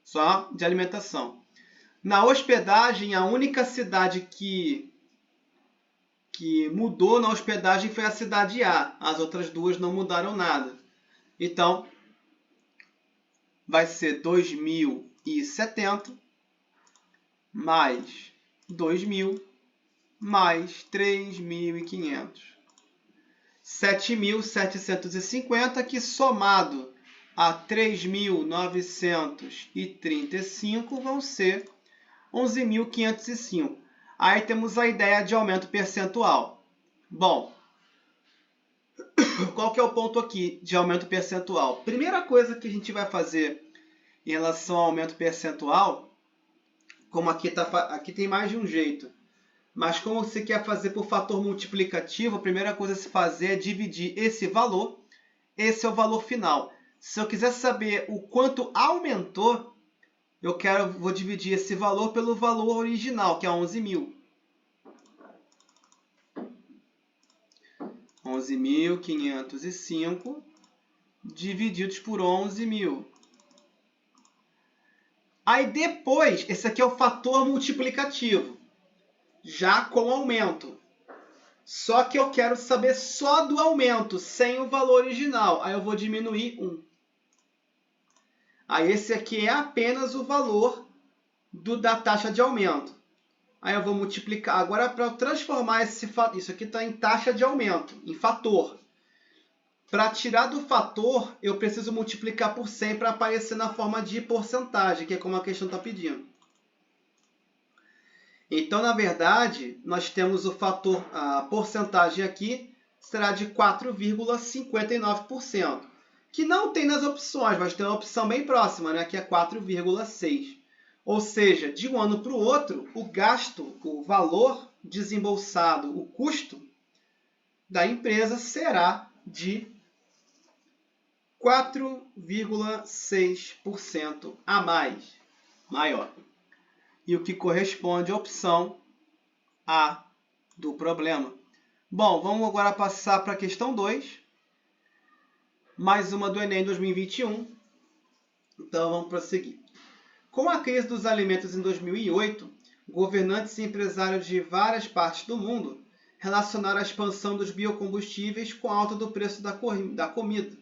Só de alimentação. Na hospedagem, a única cidade que mudou na hospedagem foi a cidade A. As outras duas não mudaram nada. Então, vai ser 2.070 mais 2.000 mais 3.500. 7.750, que somado a 3.935 vão ser 11.505. Aí temos a ideia de aumento percentual. Bom, qual que é o ponto aqui de aumento percentual? Primeira coisa que a gente vai fazer em relação ao aumento percentual, como aqui tem mais de um jeito, mas como você quer fazer por fator multiplicativo, a primeira coisa a se fazer é dividir esse valor. Esse é o valor final. Se eu quiser saber o quanto aumentou, vou dividir esse valor pelo valor original, que é 11.000. 11.505 divididos por 11.000. Aí depois, esse aqui é o fator multiplicativo, já com aumento. Só que eu quero saber só do aumento, sem o valor original. Aí eu vou diminuir 1. Aí esse aqui é apenas o valor da taxa de aumento. Aí eu vou multiplicar. Agora, para transformar isso aqui está em taxa de aumento, em fator. Para tirar do fator, eu preciso multiplicar por 100 para aparecer na forma de porcentagem, que é como a questão está pedindo. Então, na verdade, nós temos o fator, a porcentagem aqui será de 4,59%, que não tem nas opções, mas tem uma opção bem próxima, né, que é 4,6%. Ou seja, de um ano para o outro, o gasto, o valor desembolsado, o custo da empresa será de 4,6% a mais, maior. E o que corresponde à opção A do problema. Bom, vamos agora passar para a questão 2. Mais uma do Enem 2021. Então, vamos prosseguir. Com a crise dos alimentos em 2008, governantes e empresários de várias partes do mundo relacionaram a expansão dos biocombustíveis com a alta do preço da comida.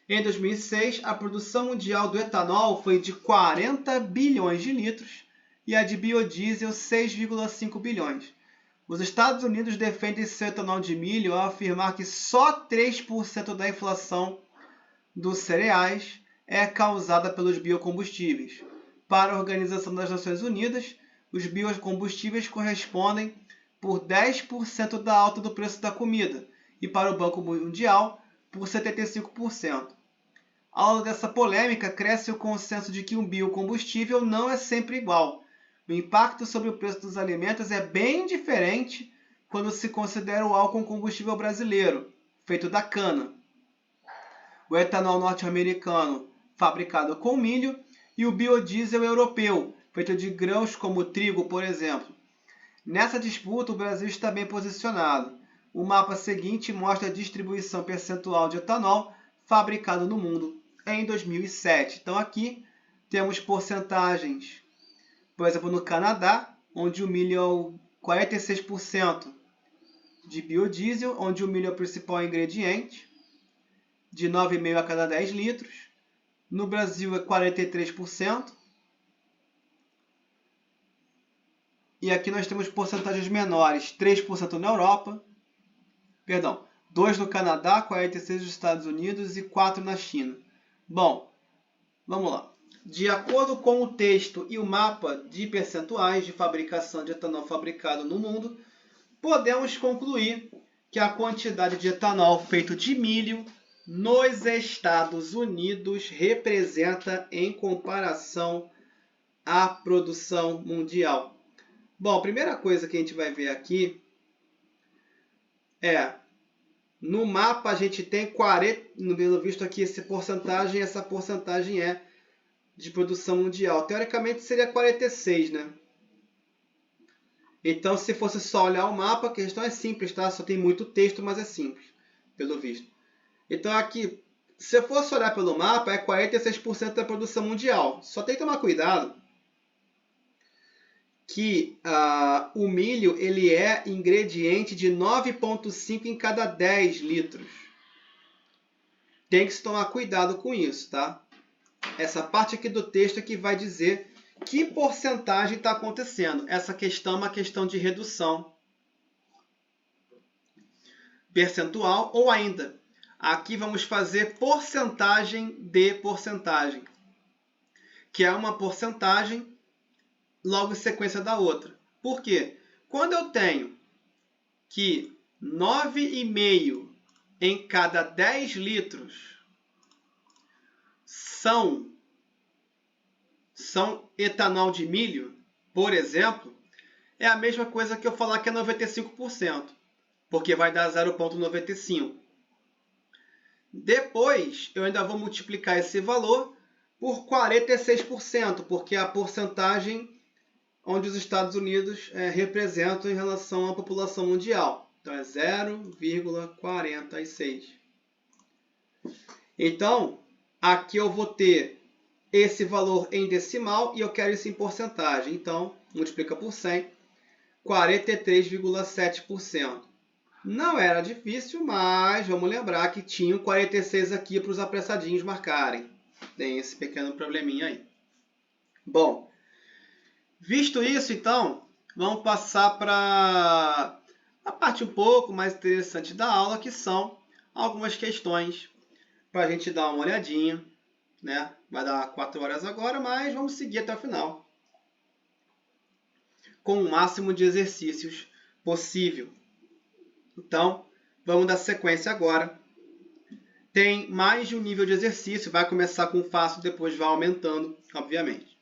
Em 2006, a produção mundial do etanol foi de 40 bilhões de litros e a de biodiesel 6,5 bilhões. Os Estados Unidos defendem seu etanol de milho ao afirmar que só 3% da inflação dos cereais é causada pelos biocombustíveis. Para a Organização das Nações Unidas, os biocombustíveis correspondem por 10% da alta do preço da comida e para o Banco Mundial por 75%. Ao longo dessa polêmica, cresce o consenso de que um biocombustível não é sempre igual. O impacto sobre o preço dos alimentos é bem diferente quando se considera o álcool um combustível brasileiro, feito da cana, o etanol norte-americano, fabricado com milho, e o biodiesel europeu, feito de grãos como trigo, por exemplo. Nessa disputa, o Brasil está bem posicionado. O mapa seguinte mostra a distribuição percentual de etanol fabricado no mundo em 2007. Então aqui temos porcentagens, por exemplo, no Canadá, onde o milho é o 46% de biodiesel, onde o milho é o principal ingrediente, de 9,5 a cada 10 litros. No Brasil é 43%. E aqui nós temos porcentagens menores, 3% na Europa, 2% no Canadá, 46% nos Estados Unidos e 4% na China. Bom, vamos lá. De acordo com o texto e o mapa de percentuais de fabricação de etanol fabricado no mundo, podemos concluir que a quantidade de etanol feito de milho nos Estados Unidos representa em comparação à produção mundial. Bom, a primeira coisa que a gente vai ver aqui é, no mapa a gente tem 40, pelo visto aqui essa porcentagem é de produção mundial. Teoricamente seria 46, né? Então, se fosse só olhar o mapa, a questão é simples, tá? Só tem muito texto, mas é simples, pelo visto. Então, aqui, se eu fosse olhar pelo mapa, é 46% da produção mundial. Só tem que tomar cuidado que o milho ele é ingrediente de 9,5 em cada 10 litros. Tem que se tomar cuidado com isso, tá? Essa parte aqui do texto é que vai dizer que porcentagem está acontecendo. Essa questão é uma questão de redução percentual ou ainda, aqui vamos fazer porcentagem de porcentagem, que é uma porcentagem logo em sequência da outra. Por quê? Quando eu tenho que 9,5 em cada 10 litros são etanol de milho, por exemplo, é a mesma coisa que eu falar que é 95%, porque vai dar 0,95. Depois, eu ainda vou multiplicar esse valor por 46%, porque é a porcentagem onde os Estados Unidos representam em relação à população mundial. Então, é 0,46. Então, aqui eu vou ter esse valor em decimal e eu quero isso em porcentagem. Então, multiplica por 100, 43,7%. Não era difícil, mas vamos lembrar que tinha 46 aqui para os apressadinhos marcarem. Tem esse pequeno probleminha aí. Bom, visto isso, então, vamos passar para a parte um pouco mais interessante da aula, que são algumas questões para a gente dar uma olhadinha, né? Vai dar 4 horas agora, mas vamos seguir até o final, com o máximo de exercícios possível. Então, vamos dar sequência agora. Tem mais de um nível de exercício, vai começar com fácil, depois vai aumentando, obviamente.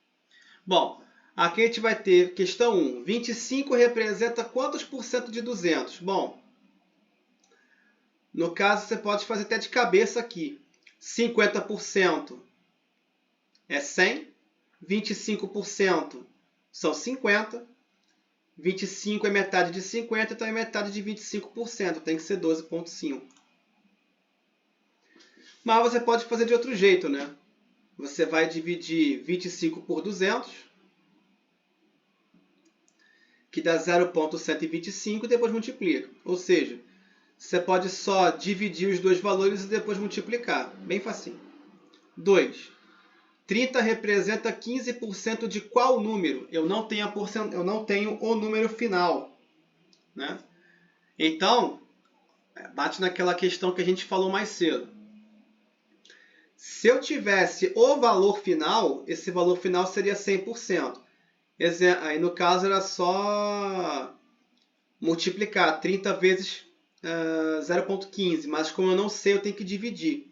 Bom, aqui a gente vai ter questão 1. 25 representa quantos por cento de 200? Bom, no caso você pode fazer até de cabeça aqui. 50% é 100, 25% são 50, 25 é metade de 50, então é metade de 25%, tem que ser 12,5. Mas você pode fazer de outro jeito, né? Você vai dividir 25 por 200, que dá 0,125 e depois multiplica. Ou seja, você pode só dividir os dois valores e depois multiplicar. Bem facinho. 2. 30 representa 15% de qual número? Eu não tenho o número final. né? Então, bate naquela questão que a gente falou mais cedo. Se eu tivesse o valor final, esse valor final seria 100%. Aí no caso era só multiplicar 30 vezes 0,15, mas como eu não sei, eu tenho que dividir.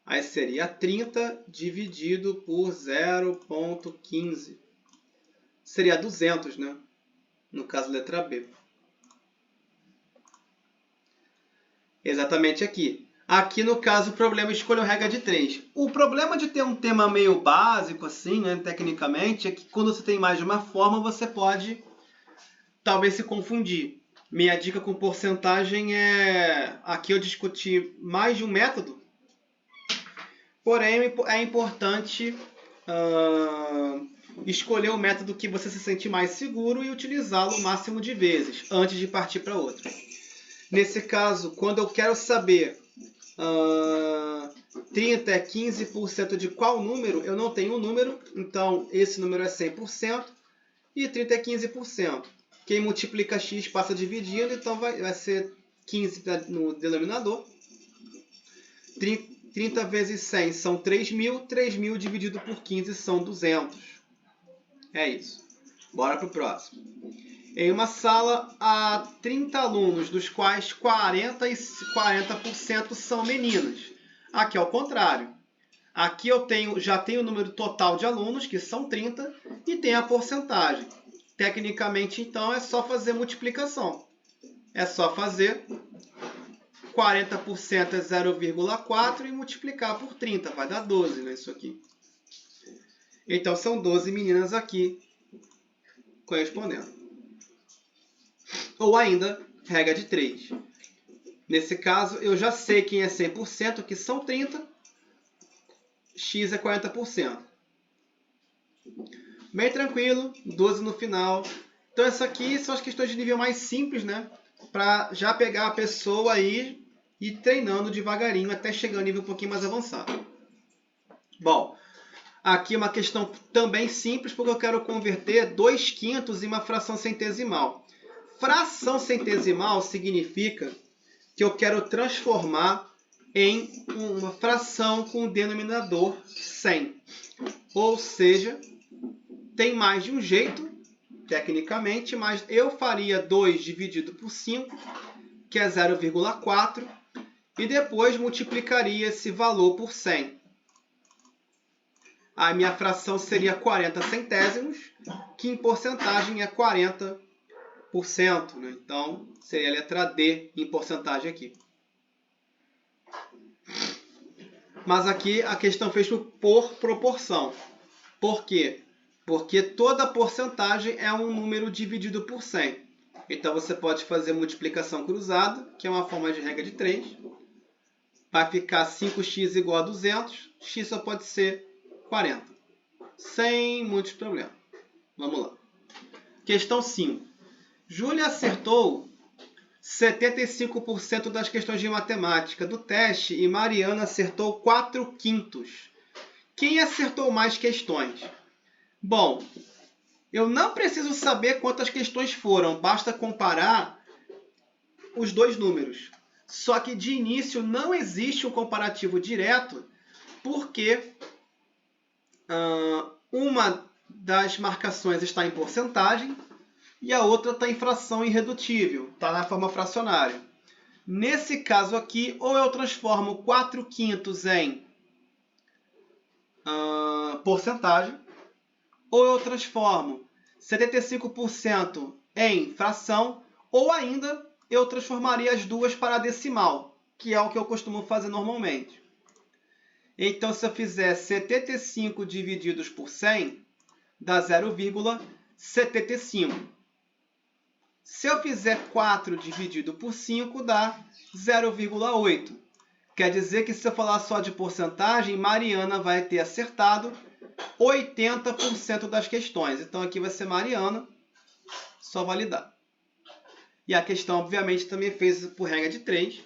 Aí seria 30 dividido por 0,15. Seria 200, né? No caso, letra B. Exatamente aqui. Aqui, no caso, o problema escolheu regra de 3. O problema de ter um tema meio básico, assim, né, tecnicamente, é que quando você tem mais de uma forma, você pode, talvez, se confundir. Minha dica com porcentagem é... Aqui eu discuti mais de um método, porém é importante escolher o método que você se sente mais seguro e utilizá-lo o máximo de vezes, antes de partir para outro. Nesse caso, quando eu quero saber 30 é 15% de qual número, eu não tenho um número, então esse número é 100%, e 30 é 15%. Quem multiplica x passa dividindo, então vai ser 15 no denominador. 30 vezes 100 são 3.000, 3.000 dividido por 15 são 200. É isso. Bora para o próximo. Em uma sala, há 30 alunos, dos quais 40% são meninas. Aqui é o contrário. Aqui eu já tenho o número total de alunos, que são 30, e tem a porcentagem. Tecnicamente, então, é só fazer multiplicação. É só fazer 40% é 0,4 e multiplicar por 30. Vai dar 12, né, isso aqui. Então, são 12 meninas aqui correspondendo. Ou ainda, regra de 3. Nesse caso, eu já sei quem é 100%, que são 30. X é 40%. Bem tranquilo, 12 no final. Então, essas aqui são as questões de nível mais simples, né? Para já pegar a pessoa aí e ir treinando devagarinho até chegar a um nível um pouquinho mais avançado. Bom, aqui uma questão também simples, porque eu quero converter 2/5 em uma fração centesimal. Fração centesimal significa que eu quero transformar em uma fração com denominador 100. Ou seja, tem mais de um jeito, tecnicamente, mas eu faria 2 dividido por 5, que é 0,4, e depois multiplicaria esse valor por 100. A minha fração seria 40 centésimos, que em porcentagem é 40%. Né? Então, seria a letra D em porcentagem aqui. Mas aqui a questão fez por proporção. Por quê? Porque toda porcentagem é um número dividido por 100. Então, você pode fazer multiplicação cruzada, que é uma forma de regra de 3. Vai ficar 5x igual a 200. X só pode ser 40. Sem muitos problemas. Vamos lá. Questão 5. Júlia acertou 75% das questões de matemática do teste e Mariana acertou 4/5. Quem acertou mais questões? Bom, eu não preciso saber quantas questões foram, basta comparar os dois números. Só que de início não existe um comparativo direto, porque uma das marcações está em porcentagem e a outra está em fração irredutível, está na forma fracionária. Nesse caso aqui, ou eu transformo 4/5 em porcentagem, ou eu transformo 75% em fração, ou ainda eu transformaria as duas para decimal, que é o que eu costumo fazer normalmente. Então, se eu fizer 75 divididos por 100, dá 0,75. Se eu fizer 4 dividido por 5, dá 0,8. Quer dizer que se eu falar só de porcentagem, Mariana vai ter acertado 80% das questões. Então, aqui vai ser Mariana, só validar. E a questão, obviamente, também fez por regra de 3.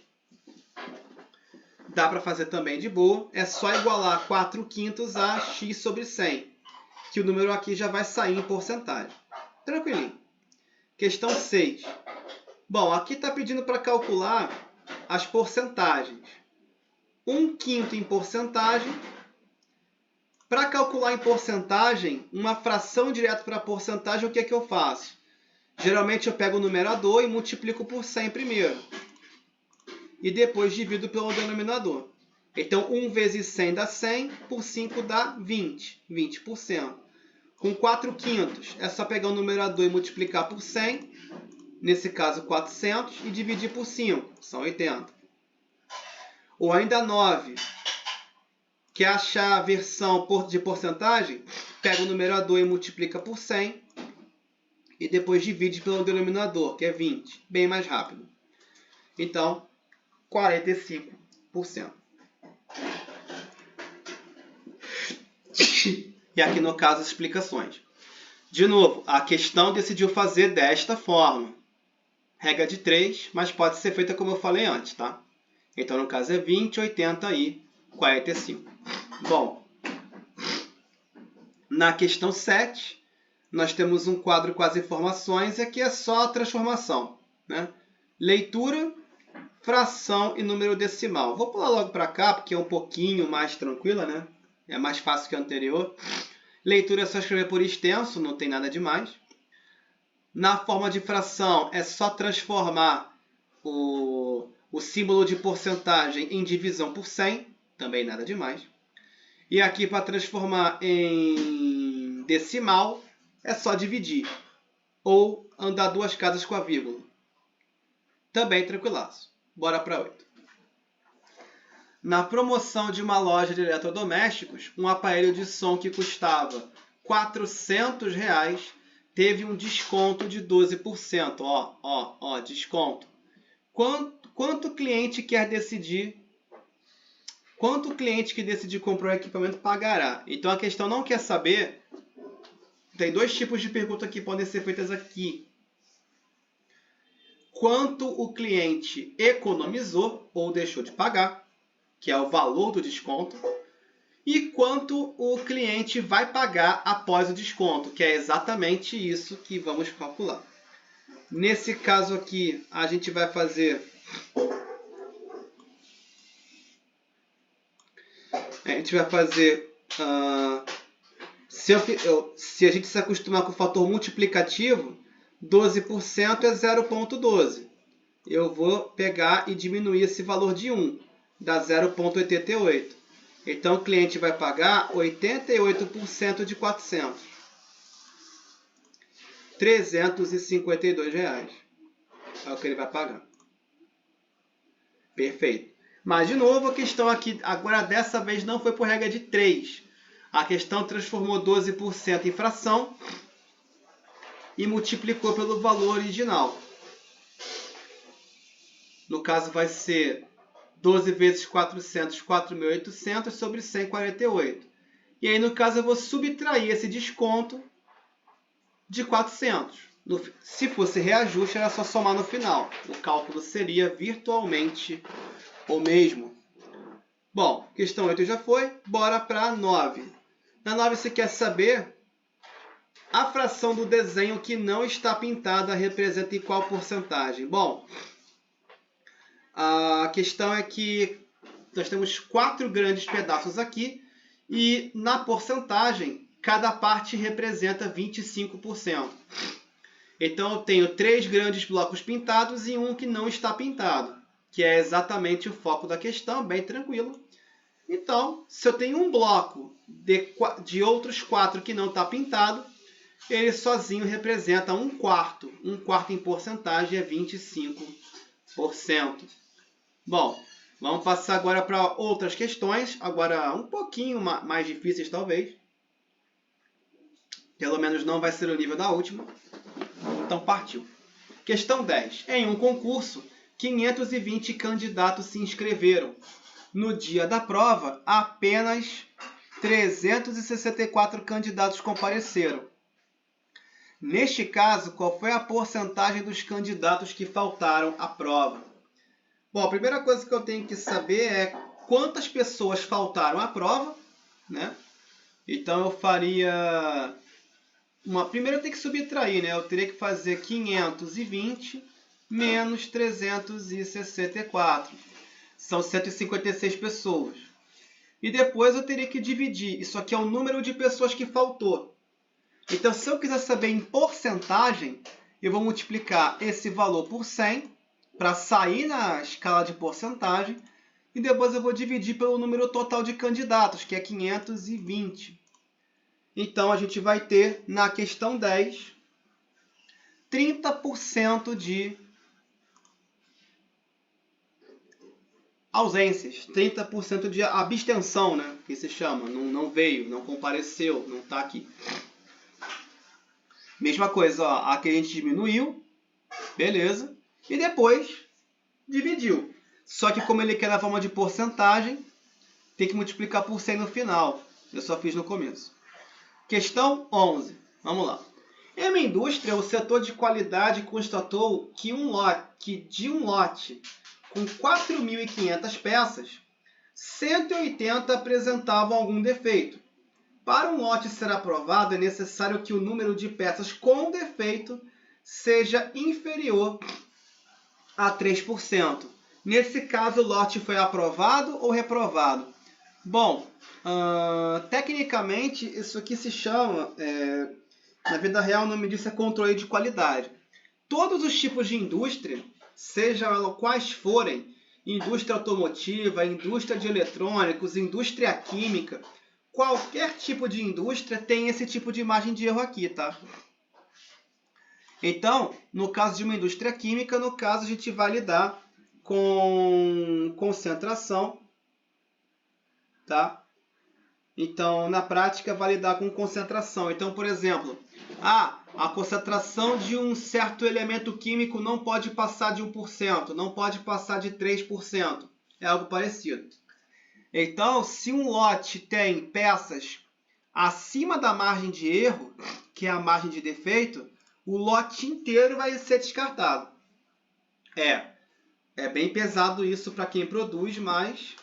Dá para fazer também de boa. É só igualar 4/5 a x sobre 100, que o número aqui já vai sair em porcentagem. Tranquilinho. Questão 6. Bom, aqui está pedindo para calcular as porcentagens. 1/5 em porcentagem. Para calcular em porcentagem, uma fração direto para a porcentagem, o que é que eu faço? Geralmente eu pego o numerador e multiplico por 100 primeiro. E depois divido pelo denominador. Então, 1 vezes 100 dá 100, por 5 dá 20, 20%. Com 4/5, é só pegar o numerador e multiplicar por 100, nesse caso 400, e dividir por 5, são 80. Ou ainda 9, quer achar a versão de porcentagem? Pega o numerador e multiplica por 100, e depois divide pelo denominador, que é 20, bem mais rápido. Então, 45%. E aqui no caso as explicações. De novo, a questão decidiu fazer desta forma. Regra de 3, mas pode ser feita como eu falei antes, tá? Então no caso é 20, 80 e 45. Bom, na questão 7, nós temos um quadro com as informações e aqui é só a transformação, né? Leitura, fração e número decimal. Vou pular logo para cá porque é um pouquinho mais tranquila, né? É mais fácil que o anterior. Leitura é só escrever por extenso, não tem nada demais. Na forma de fração é só transformar o símbolo de porcentagem em divisão por 100, também nada demais. E aqui para transformar em decimal é só dividir ou andar 2 casas com a vírgula. Também tranquilaço. Bora para 8. Na promoção de uma loja de eletrodomésticos, um aparelho de som que custava R$ 400 teve um desconto de 12%. Desconto. Quanto o cliente quer decidir? Quanto o cliente que decidir comprar o equipamento pagará? Então a questão não quer saber. Tem 2 tipos de pergunta que podem ser feitas aqui. Quanto o cliente economizou ou deixou de pagar, que é o valor do desconto, e quanto o cliente vai pagar após o desconto, que é exatamente isso que vamos calcular. Nesse caso aqui, a gente vai fazer... se a gente se acostumar com o fator multiplicativo, 12% é 0,12. Eu vou pegar e diminuir esse valor de 1, dá 0,88. Então o cliente vai pagar 88% de 400. R$ 352 é o que ele vai pagar. Perfeito. Mas, de novo, a questão aqui, agora dessa vez não foi por regra de 3. A questão transformou 12% em fração e multiplicou pelo valor original. No caso, vai ser 12 vezes 400, 4.800 sobre 148. E aí, no caso, eu vou subtrair esse desconto de 400. Se fosse reajuste, era só somar no final. O cálculo seria virtualmente o mesmo. Bom, questão 8 já foi. Bora para 9. Na 9 você quer saber a fração do desenho que não está pintada representa em qual porcentagem? Bom, a questão é que nós temos 4 grandes pedaços aqui e na porcentagem cada parte representa 25%. Então eu tenho 3 grandes blocos pintados e um que não está pintado, que é exatamente o foco da questão, bem tranquilo. Então, se eu tenho um bloco de outros 4 que não está pintado, ele sozinho representa 1/4. 1/4 em porcentagem é 25%. Bom, vamos passar agora para outras questões, agora um pouquinho mais difíceis talvez. Pelo menos não vai ser o nível da última. Então partiu. Questão 10. Em um concurso, 520 candidatos se inscreveram. No dia da prova, apenas 364 candidatos compareceram. Neste caso, qual foi a porcentagem dos candidatos que faltaram à prova? Bom, a primeira coisa que eu tenho que saber é quantas pessoas faltaram à prova, né? Então eu faria Primeiro eu tenho que subtrair, né? Eu teria que fazer 520 menos 364. São 156 pessoas. E depois eu teria que dividir. Isso aqui é o número de pessoas que faltou. Então, se eu quiser saber em porcentagem, eu vou multiplicar esse valor por 100 para sair na escala de porcentagem. E depois eu vou dividir pelo número total de candidatos, que é 520. Então, a gente vai ter, na questão 10, 30% de ausências, 30% de abstenção, né? Que se chama, não veio, não compareceu, não está aqui. Mesma coisa, ó, aqui a gente diminuiu, beleza, e depois dividiu. Só que como ele quer na forma de porcentagem, tem que multiplicar por 100 no final. Eu só fiz no começo. Questão 11. Vamos lá. Em uma indústria, o setor de qualidade constatou que de um lote com 4.500 peças, 180 apresentavam algum defeito. Para um lote ser aprovado, é necessário que o número de peças com defeito seja inferior a 3%. Nesse caso, o lote foi aprovado ou reprovado? Bom, tecnicamente, isso aqui se chama, na vida real, o nome disso é controle de qualidade. Todos os tipos de indústria, sejam quais forem, indústria automotiva, indústria de eletrônicos, indústria química, qualquer tipo de indústria tem esse tipo de margem de erro aqui, tá? Então, no caso de uma indústria química, no caso a gente vai lidar com concentração, tá? Então, na prática, vai lidar com concentração. Então, por exemplo, a concentração de um certo elemento químico não pode passar de 1%, não pode passar de 3%. É algo parecido. Então, se um lote tem peças acima da margem de erro, que é a margem de defeito, o lote inteiro vai ser descartado. É bem pesado isso para quem produz, mas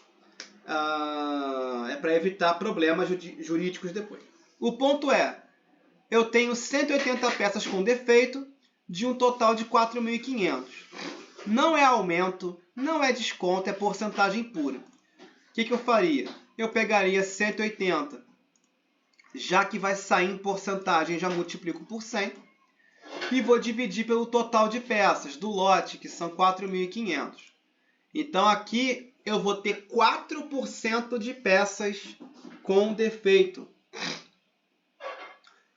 é para evitar problemas jurídicos depois. O ponto é, eu tenho 180 peças com defeito de um total de 4.500. Não é aumento, não é desconto, é porcentagem pura. O que eu faria? Eu pegaria 180, já que vai sair em porcentagem, já multiplico por 100, e vou dividir pelo total de peças do lote, que são 4.500. Então, aqui eu vou ter 4% de peças com defeito.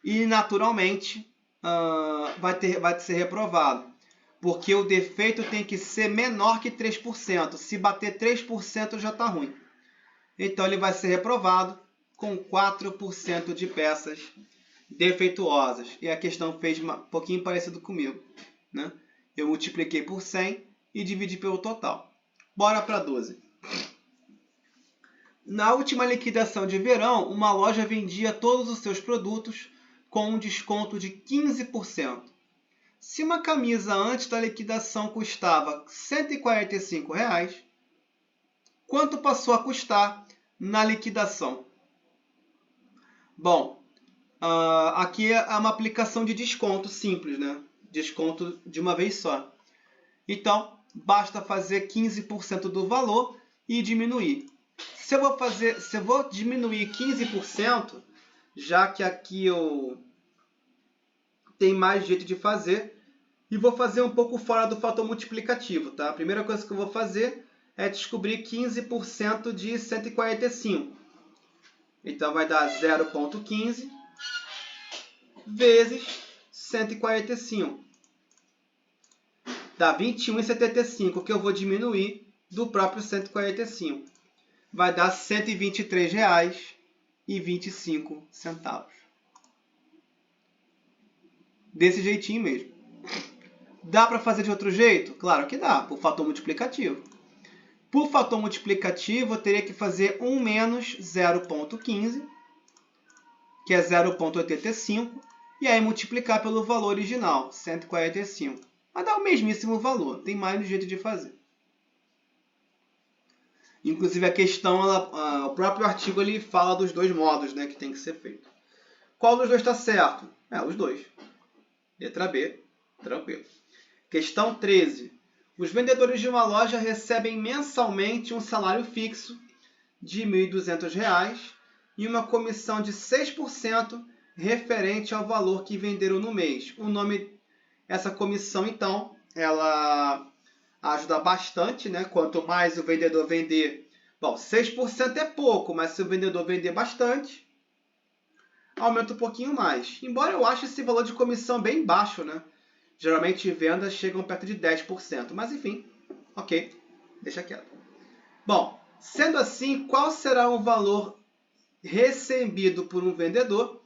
E, naturalmente, vai ser reprovado. Porque o defeito tem que ser menor que 3%. Se bater 3% já está ruim. Então, ele vai ser reprovado com 4% de peças defeituosas. E a questão fez um pouquinho parecido comigo, né? Eu multipliquei por 100 e dividi pelo total. Bora para 12. Na última liquidação de verão, uma loja vendia todos os seus produtos com um desconto de 15%. Se uma camisa antes da liquidação custava R$ 145, quanto passou a custar na liquidação? Bom, aqui é uma aplicação de desconto simples, né? Desconto de uma vez só. Então, basta fazer 15% do valor e diminuir. Se eu vou diminuir 15%, já que aqui tem mais jeito de fazer, e vou fazer um pouco fora do fator multiplicativo, tá? A primeira coisa que eu vou fazer é descobrir 15% de 145. Então, vai dar 0,15 vezes 145. Dá 21,75, que eu vou diminuir do próprio 145. Vai dar R$ 123,25. Desse jeitinho mesmo. Dá para fazer de outro jeito? Claro que dá, por fator multiplicativo. Por fator multiplicativo, eu teria que fazer 1 menos 0,15, que é 0,85, e aí multiplicar pelo valor original, 145. Vai dar o mesmíssimo valor, tem mais um jeito de fazer. Inclusive a questão, o próprio artigo ele fala dos dois modos, né, que tem que ser feito. Qual dos dois está certo? Os dois. Letra B, tranquilo. Questão 13. Os vendedores de uma loja recebem mensalmente um salário fixo de R$ 1.200 e uma comissão de 6% referente ao valor que venderam no mês. O nome, essa comissão, então, ela ajuda bastante, né? Quanto mais o vendedor vender, 6% é pouco, mas se o vendedor vender bastante, aumenta um pouquinho mais. Embora eu ache esse valor de comissão bem baixo, né? Geralmente vendas chegam perto de 10%, mas enfim, ok, deixa quieto. Bom, sendo assim, qual será o valor recebido por um vendedor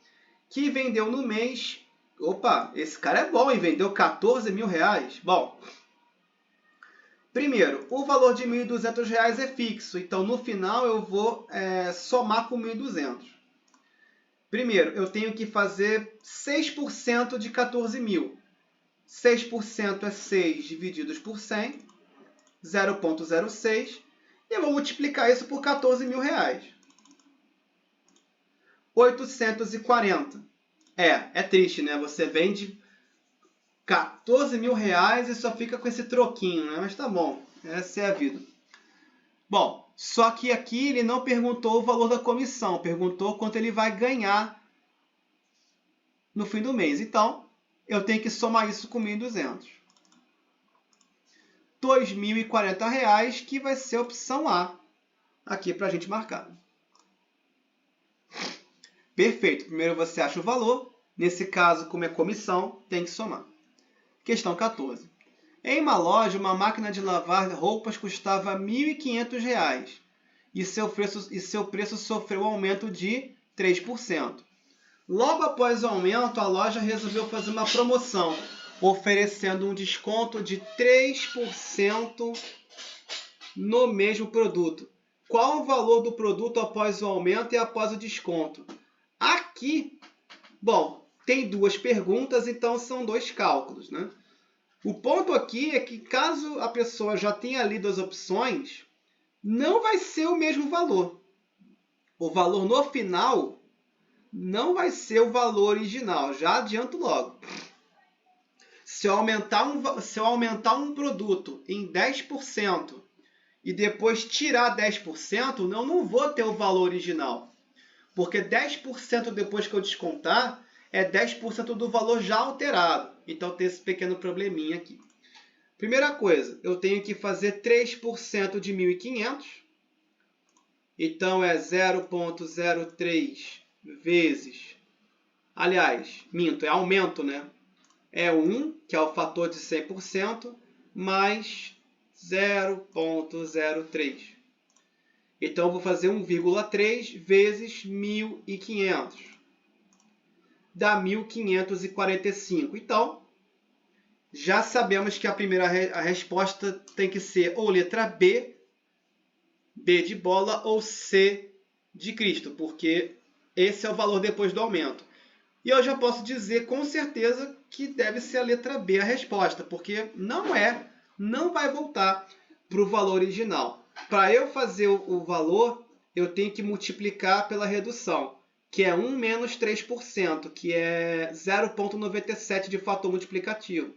que vendeu no mês... Opa, esse cara é bom e vendeu R$14.000. Bom, primeiro, o valor de R$1.200 é fixo, então no final eu vou somar com 1.200. Primeiro, eu tenho que fazer 6% de 14.000. 6% é 6 divididos por 100, 0,06. E eu vou multiplicar isso por R$14.000. 840. É triste, né? Você vende R$14.000 e só fica com esse troquinho, né? Mas tá bom, essa é a vida. Bom, só que aqui ele não perguntou o valor da comissão, perguntou quanto ele vai ganhar no fim do mês. Então, eu tenho que somar isso com 1.200. R$2.040, que vai ser a opção A aqui para a gente marcar. Perfeito. Primeiro você acha o valor. Nesse caso, como é comissão, tem que somar. Questão 14. Em uma loja, uma máquina de lavar roupas custava R$1.500 e seu preço sofreu um aumento de 3%. Logo após o aumento, a loja resolveu fazer uma promoção, oferecendo um desconto de 3% no mesmo produto. Qual o valor do produto após o aumento e após o desconto? Aqui, tem duas perguntas, então são dois cálculos, né? O ponto aqui é que caso a pessoa já tenha lido as opções, não vai ser o mesmo valor. O valor no final não vai ser o valor original, já adianto logo. Se eu aumentar um produto em 10% e depois tirar 10%, eu não vou ter o valor original. Porque 10% depois que eu descontar é 10% do valor já alterado. Então tem esse pequeno probleminha aqui. Primeira coisa, eu tenho que fazer 3% de 1.500. Então é 0,03 vezes... Aliás, minto, é aumento, né? É 1, que é o fator de 100%, mais 0,03. Então, eu vou fazer 1,3 vezes 1.500. Dá 1.545. Então, já sabemos que a resposta tem que ser ou letra B, B de bola, ou C de Cristo, porque esse é o valor depois do aumento. E eu já posso dizer com certeza que deve ser a letra B a resposta, porque não vai voltar para o valor original. Para eu fazer o valor, eu tenho que multiplicar pela redução, que é 1 menos 3%, que é 0,97 de fator multiplicativo.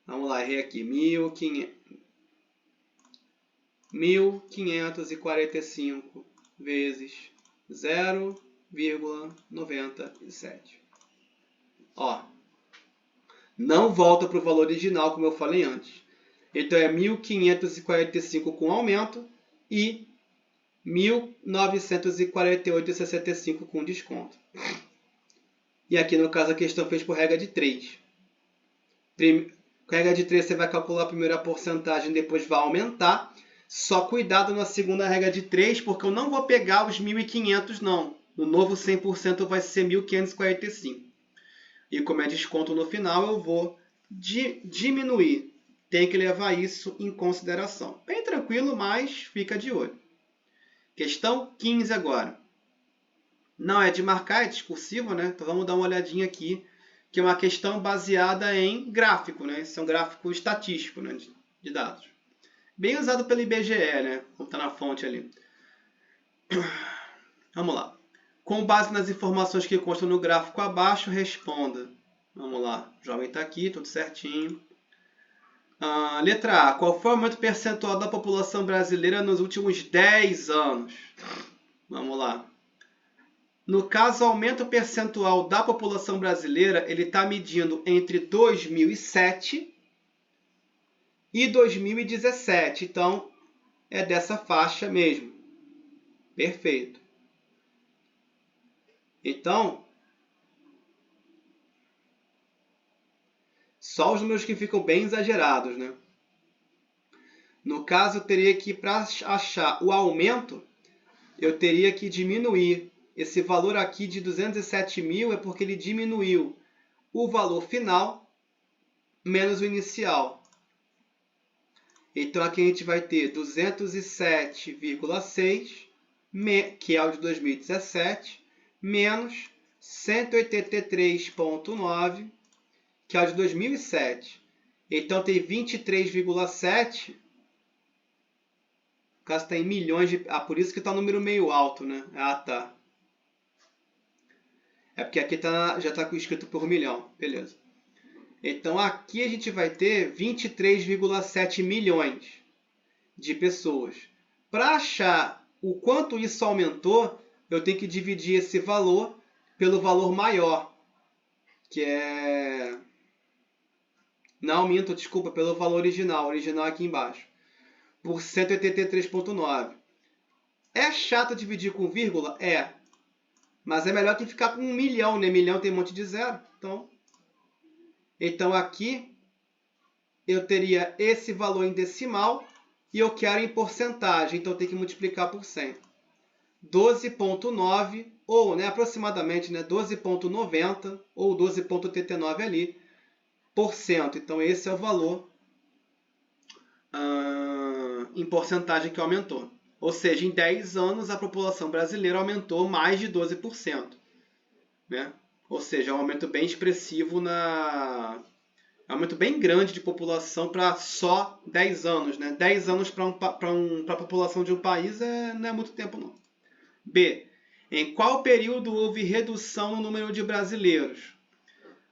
Vamos lá, errei aqui. 1.545 vezes 0,97. Não volta para o valor original, como eu falei antes. Então, é 1.545 com aumento e 1.948,65 com desconto. E aqui, no caso, a questão fez por regra de 3. Com regra de 3, você vai calcular primeiro a porcentagem, depois vai aumentar. Só cuidado na segunda regra de 3, porque eu não vou pegar os 1.500, não. No novo 100% vai ser 1.545. E como é desconto no final, eu vou diminuir. Tem que levar isso em consideração. Bem tranquilo, mas fica de olho. Questão 15 agora. Não é de marcar, é discursivo, né? Então vamos dar uma olhadinha aqui, que é uma questão baseada em gráfico, né? Esse é um gráfico estatístico, né? de dados. Bem usado pelo IBGE, né? Como está na fonte ali. Vamos lá. Com base nas informações que constam no gráfico abaixo, responda. Vamos lá, o jovem está aqui, tudo certinho. Letra A. Qual foi o aumento percentual da população brasileira nos últimos 10 anos? Vamos lá. No caso, o aumento percentual da população brasileira, ele está medindo entre 2007 e 2017. Então, é dessa faixa mesmo. Perfeito. Então, só os números que ficam bem exagerados, né? No caso, eu teria que, para achar o aumento, eu teria que diminuir. Esse valor aqui de 207 mil é porque ele diminuiu o valor final menos o inicial. Então, aqui a gente vai ter 207,6, que é o de 2017, menos 183,9, que é o de 2007. Então, tem 23,7. No caso, está em milhões de... por isso que está um número meio alto, né? Tá. É porque aqui já está escrito por milhão. Beleza. Então, aqui a gente vai ter 23,7 milhões de pessoas. Para achar o quanto isso aumentou, eu tenho que dividir esse valor pelo valor maior, que é... Não, minto, desculpa, pelo valor original aqui embaixo, por 183,9. É chato dividir com vírgula? É. Mas é melhor que ficar com 1 milhão, né? Milhão tem um monte de zero. Então aqui eu teria esse valor em decimal e eu quero em porcentagem. Então eu tenho que multiplicar por 100. 12,9 ou, né, aproximadamente, né, 12,90 ou 12,89 ali por cento. Então esse é o valor em porcentagem que aumentou. Ou seja, em 10 anos a população brasileira aumentou mais de 12%. Né? Ou seja, é um aumento bem expressivo, é um aumento bem grande de população para só 10 anos. Né? 10 anos para a população de um país não é muito tempo, não. B. Em qual período houve redução no número de brasileiros?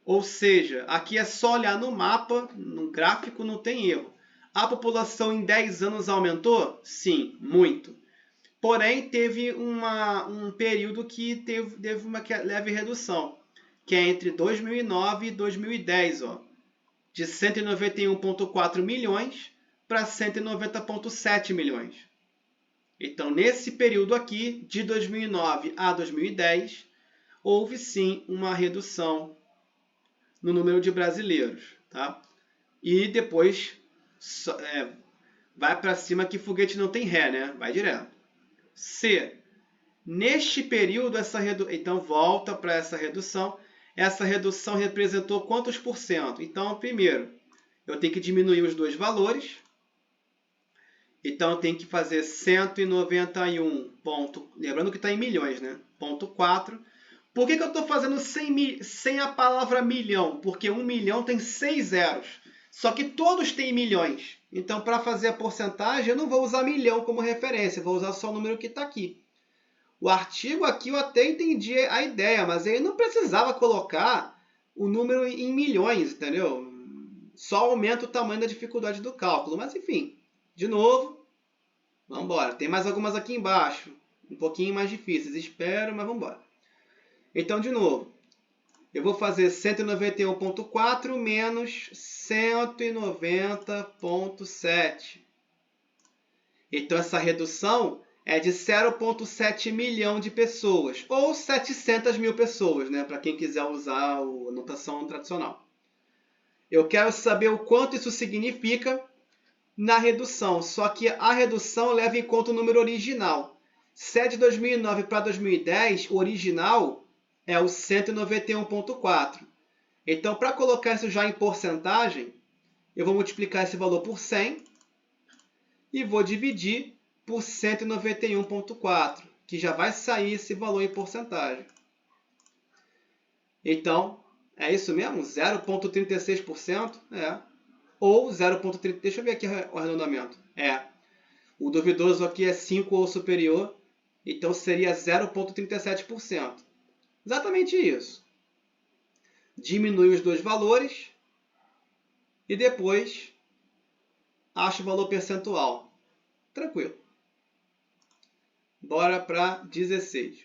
Ou seja, aqui é só olhar no mapa, no gráfico não tem erro. A população em 10 anos aumentou? Sim, muito. Porém, teve um período que teve uma leve redução, que é entre 2009 e 2010, ó, de 191,4 milhões para 190,7 milhões. Então, nesse período aqui, de 2009 a 2010, houve sim uma redução no número de brasileiros. Tá? E depois vai para cima que foguete não tem ré, né? Vai direto. C. Neste período, então volta para essa redução. Essa redução representou quantos por cento? Então, primeiro, eu tenho que diminuir os dois valores. Então, eu tenho que fazer 191 lembrando que está em milhões, né? 0,4. Por que eu estou fazendo sem a palavra milhão? Porque 1 milhão tem 6 zeros. Só que todos têm milhões. Então, para fazer a porcentagem, eu não vou usar milhão como referência. Vou usar só o número que está aqui. O artigo aqui eu até entendi a ideia, mas ele não precisava colocar o número em milhões, entendeu? Só aumenta o tamanho da dificuldade do cálculo. Mas, enfim, de novo, vamos embora. Tem mais algumas aqui embaixo, um pouquinho mais difíceis. Espero, mas vamos embora. Então, de novo, eu vou fazer 191,4 menos 190,7. Então, essa redução é de 0,7 milhão de pessoas, ou 700 mil pessoas, né, para quem quiser usar a notação tradicional. Eu quero saber o quanto isso significa na redução, só que a redução leva em conta o número original. Se é de 2009 para 2010, o original é o 191,4. Então, para colocar isso já em porcentagem, eu vou multiplicar esse valor por 100 e vou dividir por 191,4, que já vai sair esse valor em porcentagem. Então, é isso mesmo? 0,36%? Ou 0,30%. Deixa eu ver aqui o arredondamento. O duvidoso aqui é 5 ou superior. Então seria 0,37%. Exatamente isso. Diminui os dois valores e depois acha o valor percentual. Tranquilo. Bora para 16.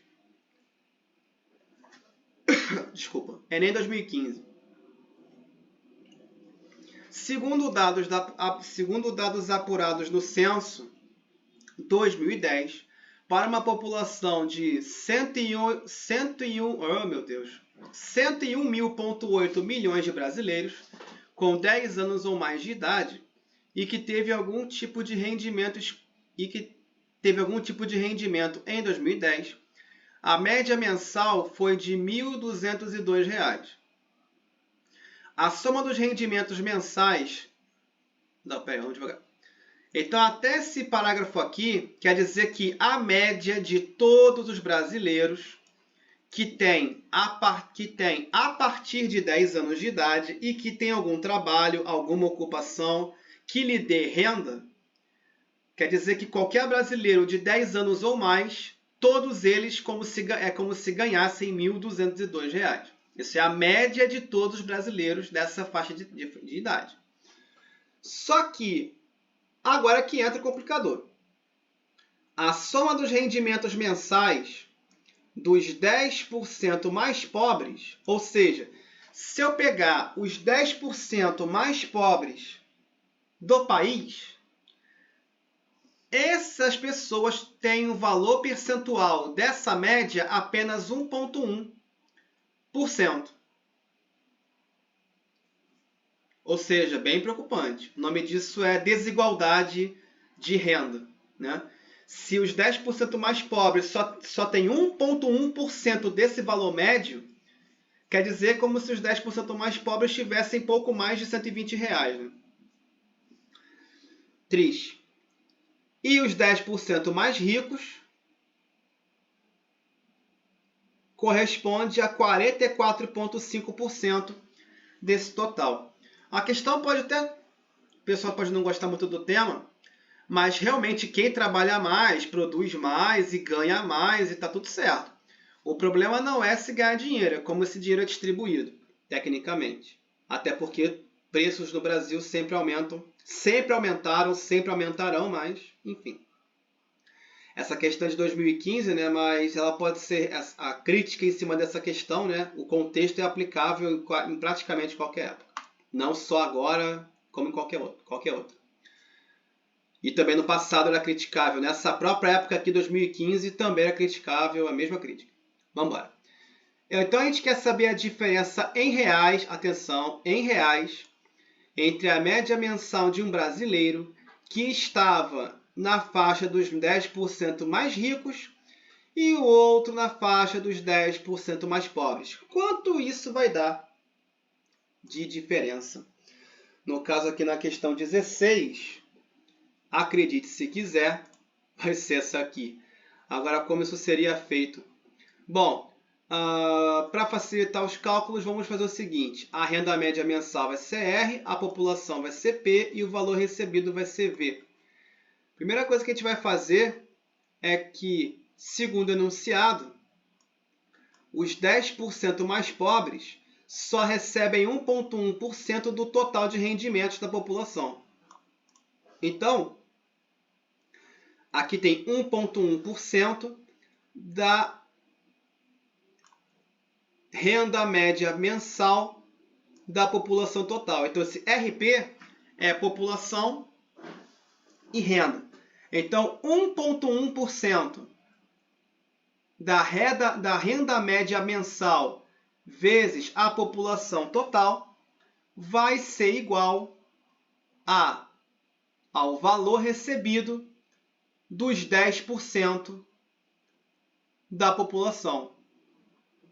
Desculpa. Enem 2015. Segundo dados apurados no censo 2010, para uma população de 101,8 milhões de brasileiros com 10 anos ou mais de idade e que teve algum tipo de rendimento em 2010, a média mensal foi de R$ 1.202. A soma dos rendimentos mensais... Não, pera, vamos devagar. Então, até esse parágrafo aqui quer dizer que a média de todos os brasileiros que tem a partir de 10 anos de idade e que tem algum trabalho, alguma ocupação que lhe dê renda, quer dizer que qualquer brasileiro de 10 anos ou mais, todos eles é como se ganhassem R$ 1.202. Isso é a média de todos os brasileiros dessa faixa de idade. Só que, agora que entra o complicador. A soma dos rendimentos mensais dos 10% mais pobres, ou seja, se eu pegar os 10% mais pobres do país, essas pessoas têm o valor percentual dessa média apenas 1,1%. Ou seja, bem preocupante. O nome disso é desigualdade de renda, né? Se os 10% mais pobres só têm 1,1% desse valor médio, quer dizer como se os 10% mais pobres tivessem pouco mais de R$120. Né? Triste. E os 10% mais ricos corresponde a 44,5% desse total. A questão pode até... O pessoal pode não gostar muito do tema, mas realmente quem trabalha mais, produz mais e ganha mais e está tudo certo. O problema não é se ganhar dinheiro, é como esse dinheiro é distribuído, tecnicamente. Até porque preços no Brasil sempre aumentam, sempre aumentaram, sempre aumentarão, mas, enfim. Essa questão de 2015, né, mas ela pode ser a crítica em cima dessa questão, né, o contexto é aplicável em praticamente qualquer época. Não só agora, como em qualquer outra. E também no passado era criticável. Nessa própria época aqui, 2015, também era criticável, a mesma crítica. Vamos embora. Então a gente quer saber a diferença em reais, atenção, em reais, entre a média mensal de um brasileiro que estava na faixa dos 10% mais ricos e o outro na faixa dos 10% mais pobres. Quanto isso vai dar de diferença? No caso aqui na questão 16, acredite se quiser, vai ser essa aqui. Agora, como isso seria feito? Bom, para facilitar os cálculos, vamos fazer o seguinte. A renda média mensal vai ser R, a população vai ser P e o valor recebido vai ser V. Primeira coisa que a gente vai fazer é que, segundo o enunciado, os 10% mais pobres só recebem 1,1% do total de rendimentos da população. Então, aqui tem 1,1% da renda média mensal da população total. Então, esse RP é população e renda. Então, 1,1% da renda média mensal vezes a população total vai ser igual ao valor recebido dos 10% da população.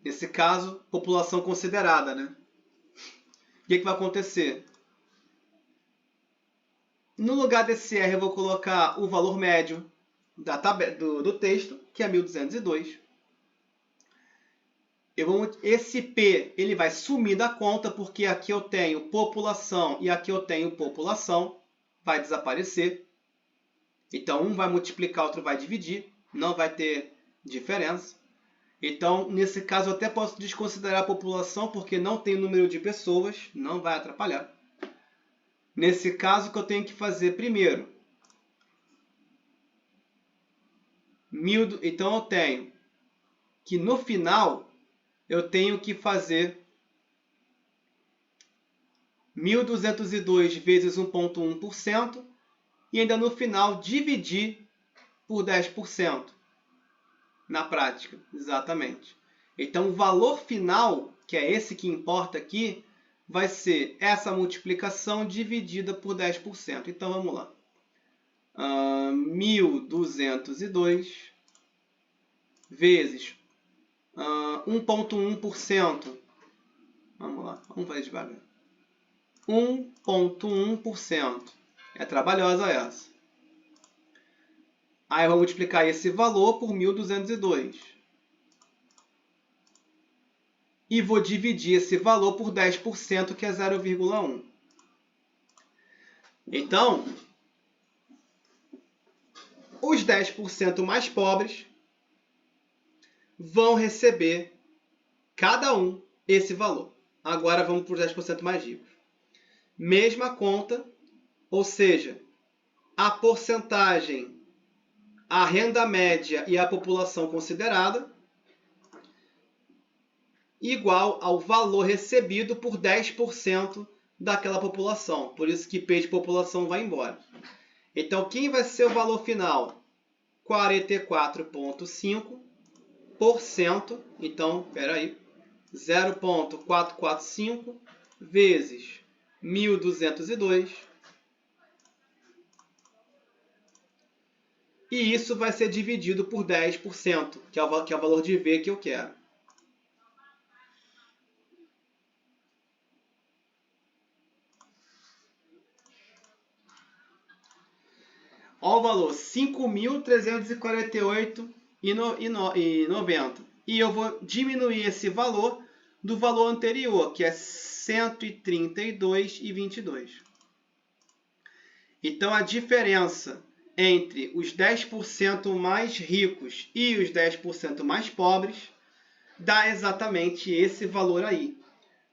Nesse caso, população considerada, né? O que vai acontecer? No lugar desse R, eu vou colocar o valor médio do texto, que é 1.202. Esse P ele vai sumir da conta, porque aqui eu tenho população e aqui eu tenho população. Vai desaparecer. Então, um vai multiplicar, outro vai dividir. Não vai ter diferença. Então, nesse caso, eu até posso desconsiderar a população, porque não tem número de pessoas, não vai atrapalhar. Nesse caso, o que eu tenho que fazer primeiro? Então, eu tenho que no final, eu tenho que fazer 1.202 vezes 1,1% e ainda no final dividir por 10%. Na prática, exatamente. Então, o valor final, que é esse que importa aqui, vai ser essa multiplicação dividida por 10%. Então, vamos lá. 1.202 vezes 1,1%. Vamos lá, vamos fazer devagar. 1,1%. É trabalhosa essa. Aí eu vou multiplicar esse valor por 1.202. E vou dividir esse valor por 10%, que é 0,1. Então, os 10% mais pobres vão receber, cada um, esse valor. Agora vamos para os 10% mais ricos. Mesma conta, ou seja, a porcentagem, a renda média e a população considerada, igual ao valor recebido por 10% daquela população. Por isso que P de população vai embora. Então, quem vai ser o valor final? 44,5%. Então, espera aí. 0,445 vezes 1.202. E isso vai ser dividido por 10%, que é o valor de V que eu quero. Olha o valor, 5.348,90. E eu vou diminuir esse valor do valor anterior, que é 132,22. Então, a diferença entre os 10% mais ricos e os 10% mais pobres dá exatamente esse valor aí.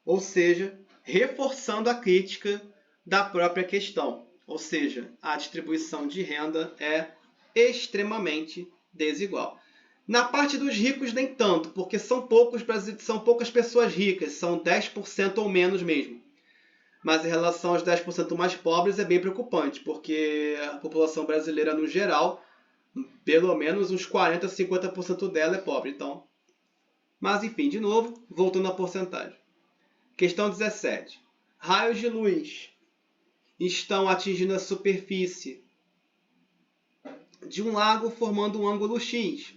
Ou seja, reforçando a crítica da própria questão. Ou seja, a distribuição de renda é extremamente desigual. Na parte dos ricos, nem tanto, porque são poucas pessoas ricas, são 10% ou menos mesmo. Mas em relação aos 10% mais pobres é bem preocupante, porque a população brasileira, no geral, pelo menos uns 40%, 50% dela é pobre. Então, mas enfim, de novo, voltando à porcentagem. Questão 17. Raios de luz estão atingindo a superfície de um lago, formando um ângulo X,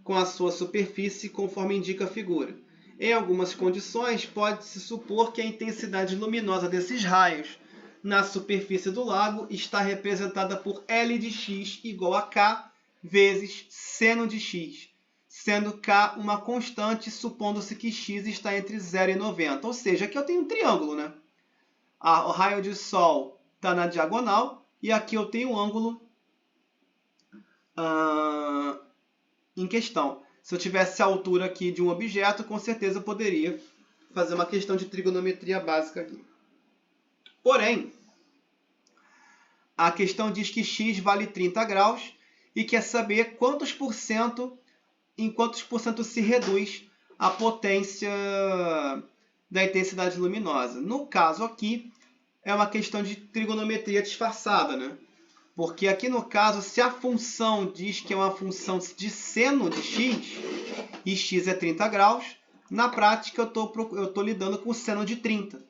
com a sua superfície conforme indica a figura. Em algumas condições, pode-se supor que a intensidade luminosa desses raios na superfície do lago está representada por L de x igual a K vezes seno de x, sendo K uma constante, supondo-se que x está entre 0 e 90. Ou seja, aqui eu tenho um triângulo, né? O raio de sol está na diagonal e aqui eu tenho um ângulo em questão. Se eu tivesse a altura aqui de um objeto, com certeza eu poderia fazer uma questão de trigonometria básica aqui. Porém, a questão diz que x vale 30 graus e quer saber em quantos por cento se reduz a potência da intensidade luminosa. No caso aqui, é uma questão de trigonometria disfarçada, né? Porque aqui no caso, se a função diz que é uma função de seno de x, e x é 30 graus, na prática eu estou lidando com seno de 30.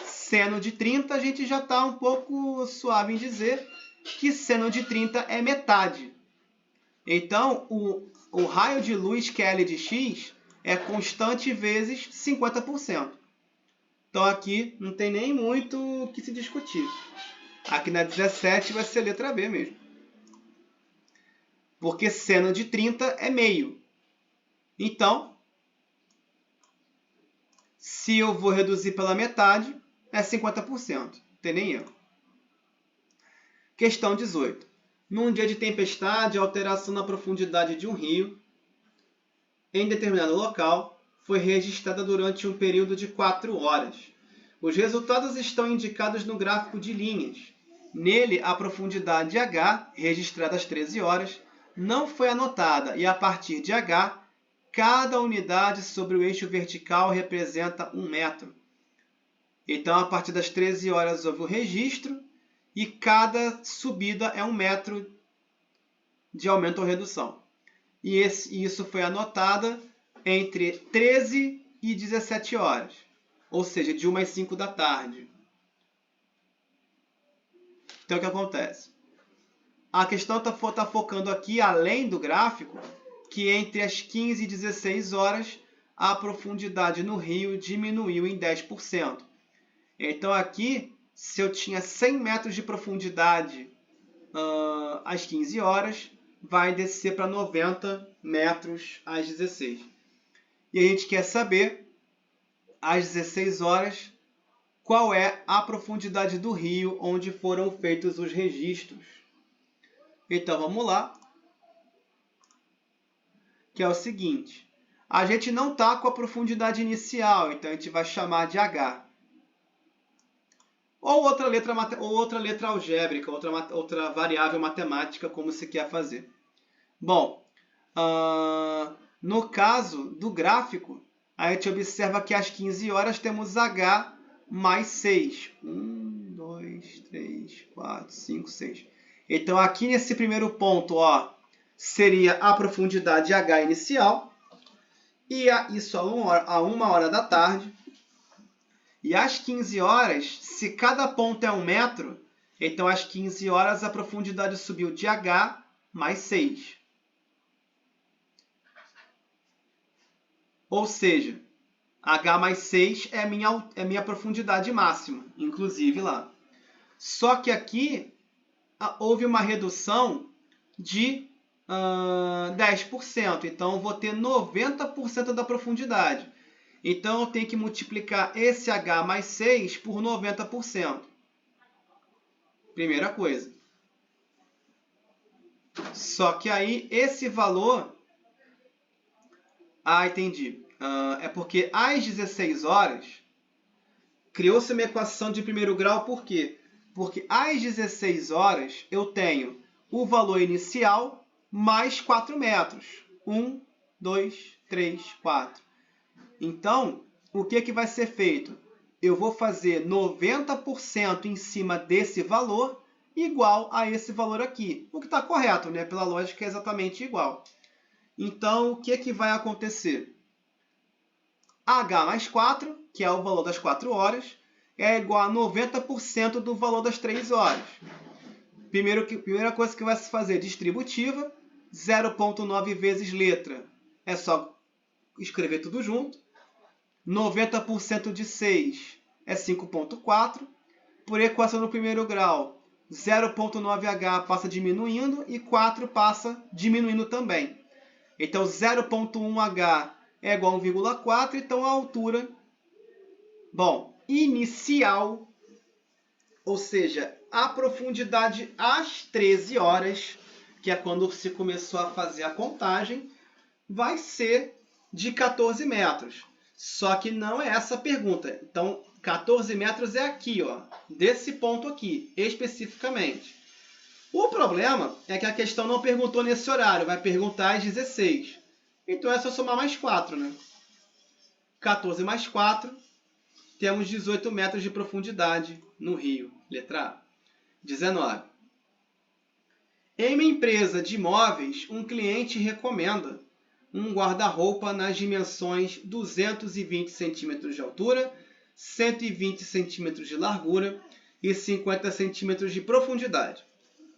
Seno de 30, a gente já está um pouco suave em dizer que seno de 30 é metade. Então, o raio de luz, que é L de x, é constante vezes 50%. Então, aqui não tem nem muito o que se discutir. Aqui na 17 vai ser letra B mesmo. Porque seno de 30 é meio. Então, se eu vou reduzir pela metade, é 50%. Não tem nem erro. Questão 18. Num dia de tempestade, a alteração na profundidade de um rio em determinado local foi registrada durante um período de 4 horas. Os resultados estão indicados no gráfico de linhas. Nele, a profundidade H, registrada às 13 horas, não foi anotada e, a partir de H, cada unidade sobre o eixo vertical representa 1 metro. Então, a partir das 13 horas houve o registro e cada subida é 1 metro de aumento ou redução. E isso foi anotado entre 13 e 17 horas, ou seja, de 1 às 5 da tarde. Então, o que acontece? A questão está focando aqui, além do gráfico, que entre as 15 e 16 horas, a profundidade no rio diminuiu em 10%. Então, aqui, se eu tinha 100 metros de profundidade às 15 horas, vai descer para 90 metros às 16. E a gente quer saber, às 16 horas, qual é a profundidade do rio onde foram feitos os registros. Então, vamos lá. Que é o seguinte. A gente não está com a profundidade inicial, então a gente vai chamar de H. Ou outra letra algébrica, outra variável matemática, como se quer fazer. Bom, no caso do gráfico, a gente observa que às 15 horas temos H mais 6. 1, 2, 3, 4, 5, 6. Então, aqui nesse primeiro ponto, seria a profundidade H inicial. E isso a 1 hora da tarde. E às 15 horas, se cada ponto é 1 metro, então às 15 horas a profundidade subiu de H mais 6. Ou seja, H mais 6 é a minha profundidade máxima, inclusive lá. Só que aqui houve uma redução de 10%. Então, eu vou ter 90% da profundidade. Então, eu tenho que multiplicar esse H mais 6 por 90%. Primeira coisa. Só que aí, esse valor... entendi. É porque às 16 horas, criou-se uma equação de primeiro grau. Por quê? Porque às 16 horas, eu tenho o valor inicial mais 4 metros. 1, 2, 3, 4. Então, o que vai ser feito? Eu vou fazer 90% em cima desse valor igual a esse valor aqui. O que está correto, né? Pela lógica é exatamente igual. Então, o que vai acontecer? H mais 4, que é o valor das 4 horas, é igual a 90% do valor das 3 horas. Primeira coisa que vai se fazer, distributiva, 0,9 vezes letra. É só escrever tudo junto. 90% de 6 é 5,4. Por equação no primeiro grau, 0,9H passa diminuindo e 4 passa diminuindo também. Então, 0,1H é igual a 1,4. Então, a altura inicial, ou seja, a profundidade às 13 horas, que é quando se começou a fazer a contagem, vai ser de 14 metros. Só que não é essa a pergunta. Então, 14 metros é aqui, desse ponto aqui, especificamente. O problema é que a questão não perguntou nesse horário, vai perguntar às 16. Então, é só somar mais 4, né? 14 mais 4, temos 18 metros de profundidade no rio. Letra A. 19. Em uma empresa de imóveis, um cliente recomenda um guarda-roupa nas dimensões 220 cm de altura, 120 cm de largura e 50 cm de profundidade.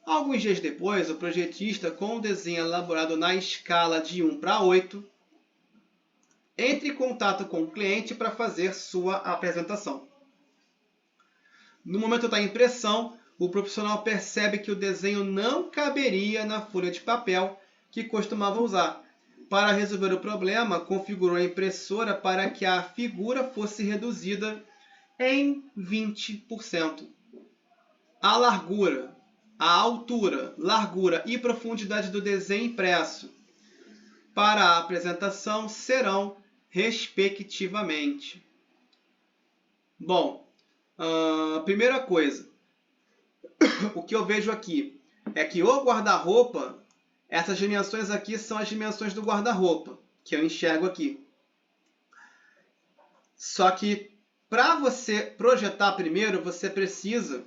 Alguns dias depois, o projetista, com o desenho elaborado na escala de 1 para 8, entre em contato com o cliente para fazer sua apresentação. No momento da impressão, o profissional percebe que o desenho não caberia na folha de papel que costumava usar. Para resolver o problema, configurou a impressora para que a figura fosse reduzida em 20%. A altura, largura e profundidade do desenho impresso para a apresentação serão respectivamente. Bom, primeira coisa, o que eu vejo aqui é que o guarda-roupa, essas dimensões aqui são as dimensões do guarda-roupa, que eu enxergo aqui. Só que para você projetar primeiro, você precisa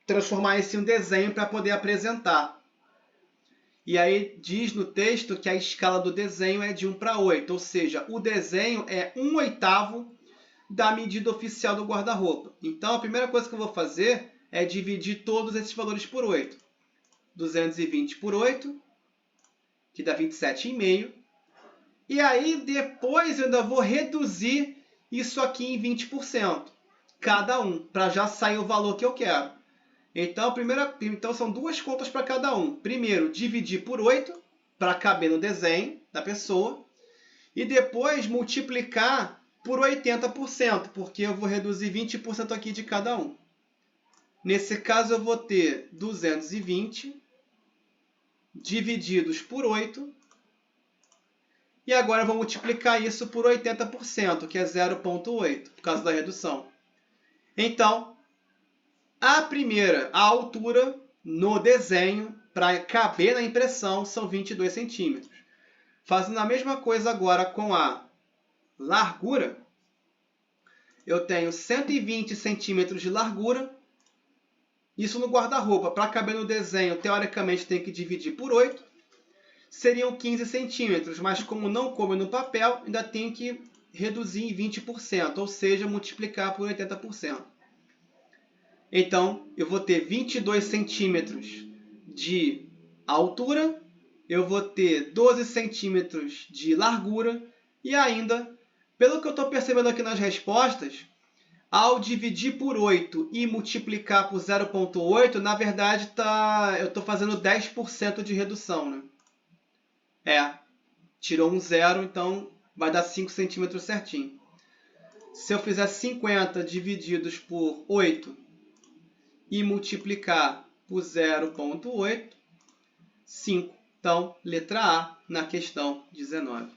transformar isso em um desenho para poder apresentar. E aí diz no texto que a escala do desenho é de 1 para 8, ou seja, o desenho é 1/8 da medida oficial do guarda-roupa. Então, a primeira coisa que eu vou fazer é dividir todos esses valores por 8. 220 por 8, que dá 27,5. E aí, depois, eu ainda vou reduzir isso aqui em 20%, cada um, para já sair o valor que eu quero. Então, são duas contas para cada um. Primeiro, dividir por 8, para caber no desenho da pessoa. E depois, multiplicar por 80%, porque eu vou reduzir 20% aqui de cada um. Nesse caso, eu vou ter 220 divididos por 8. E agora eu vou multiplicar isso por 80%, que é 0,8, por causa da redução. Então, a altura no desenho, para caber na impressão, são 22 centímetros. Fazendo a mesma coisa agora com a largura, eu tenho 120 centímetros de largura. Isso no guarda-roupa. Para caber no desenho, teoricamente, tem que dividir por 8. Seriam 15 centímetros, mas como não coube no papel, ainda tem que reduzir em 20%, ou seja, multiplicar por 80%. Então, eu vou ter 22 centímetros de altura, eu vou ter 12 centímetros de largura, e ainda, pelo que eu estou percebendo aqui nas respostas, ao dividir por 8 e multiplicar por 0,8, na verdade, eu estou fazendo 10% de redução, né? Tirou um zero, então vai dar 5 centímetros certinho. Se eu fizer 50 divididos por 8 e multiplicar por 0,8, 5. Então, letra A na questão 19.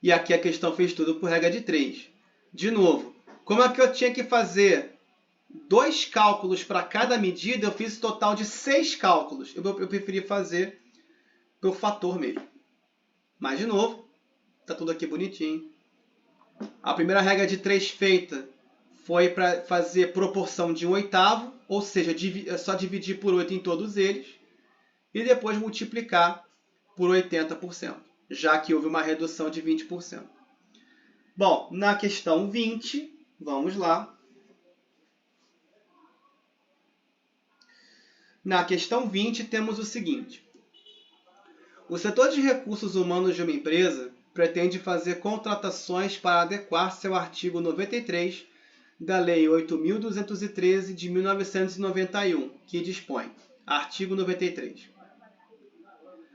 E aqui a questão fez tudo por regra de 3. De novo, como é que eu tinha que fazer 2 cálculos para cada medida, eu fiz um total de 6 cálculos. Eu preferi fazer por fator mesmo. Mas, de novo, está tudo aqui bonitinho. A primeira regra de 3 feita foi para fazer proporção de 1/8, ou seja, é só dividir por 8 em todos eles, e depois multiplicar por 80%, já que houve uma redução de 20%. Bom, na questão 20, vamos lá. Na questão 20, temos o seguinte. O setor de recursos humanos de uma empresa pretende fazer contratações para adequar-se ao artigo 93 da Lei 8.213 de 1991, que dispõe, artigo 93.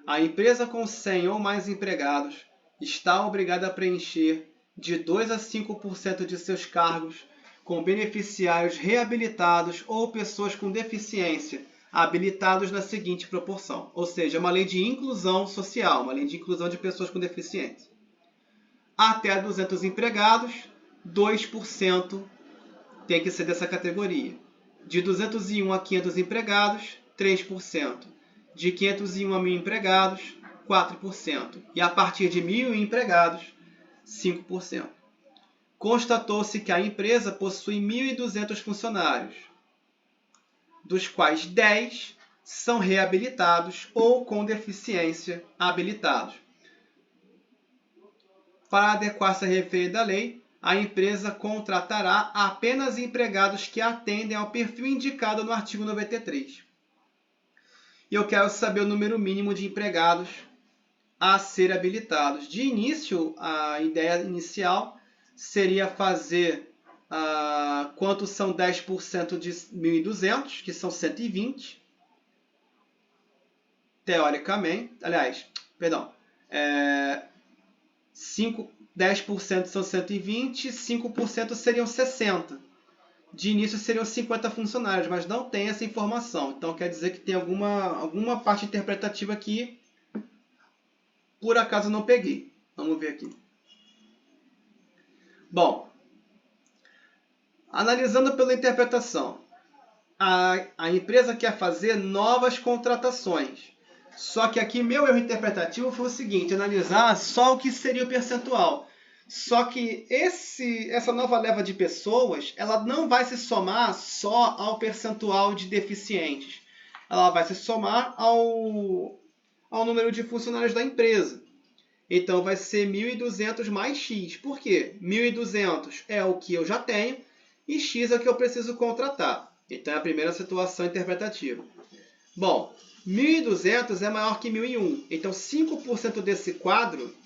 A empresa com 100 ou mais empregados está obrigada a preencher de 2 a 5% de seus cargos com beneficiários reabilitados ou pessoas com deficiência habilitados na seguinte proporção. Ou seja, uma lei de inclusão social, uma lei de inclusão de pessoas com deficiência. Até 200 empregados, 2% tem que ser dessa categoria. De 201 a 500 empregados, 3%. De 501 a 1.000 empregados, 4%. E a partir de 1.000 empregados, 5%. Constatou-se que a empresa possui 1.200 funcionários, dos quais 10 são reabilitados ou com deficiência habilitados. Para adequar-se à referida lei, a empresa contratará apenas empregados que atendem ao perfil indicado no artigo 93. E eu quero saber o número mínimo de empregados a ser habilitados. De início, a ideia inicial seria fazer quanto são 10% de 1.200, que são 120. Teoricamente, aliás, perdão, 10% são 120, 5% seriam 60. de início seriam 50 funcionários, mas não tem essa informação. Então quer dizer que tem alguma parte interpretativa que por acaso não peguei. Vamos ver aqui. Bom, analisando pela interpretação, a empresa quer fazer novas contratações. Só que aqui meu erro interpretativo foi o seguinte, analisar só o que seria o percentual. Só que essa nova leva de pessoas, ela não vai se somar só ao percentual de deficientes. Ela vai se somar ao número de funcionários da empresa. Então vai ser 1.200 mais X. Por quê? 1.200 é o que eu já tenho e X é o que eu preciso contratar. Então é a primeira situação interpretativa. Bom, 1.200 é maior que 1.001. Então 5% desse quadro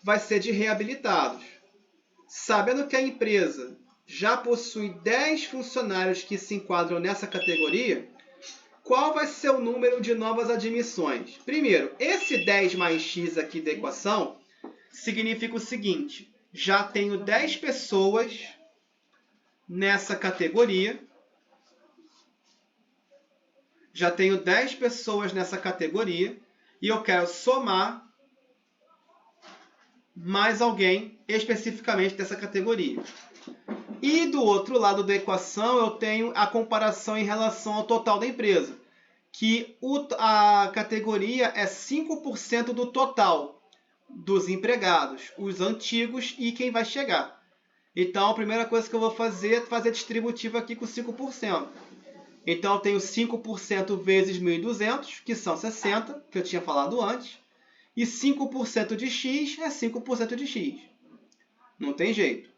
vai ser de reabilitados. Sabendo que a empresa já possui 10 funcionários que se enquadram nessa categoria, qual vai ser o número de novas admissões? Primeiro, esse 10 mais X aqui da equação significa o seguinte, já tenho 10 pessoas nessa categoria, e eu quero somar mais alguém especificamente dessa categoria. E do outro lado da equação eu tenho a comparação em relação ao total da empresa, que a categoria é 5% do total dos empregados, os antigos e quem vai chegar. Então a primeira coisa que eu vou fazer é fazer distributivo aqui com 5%. Então eu tenho 5% vezes 1.200, que são 60, que eu tinha falado antes. E 5% de x é 5% de x. Não tem jeito.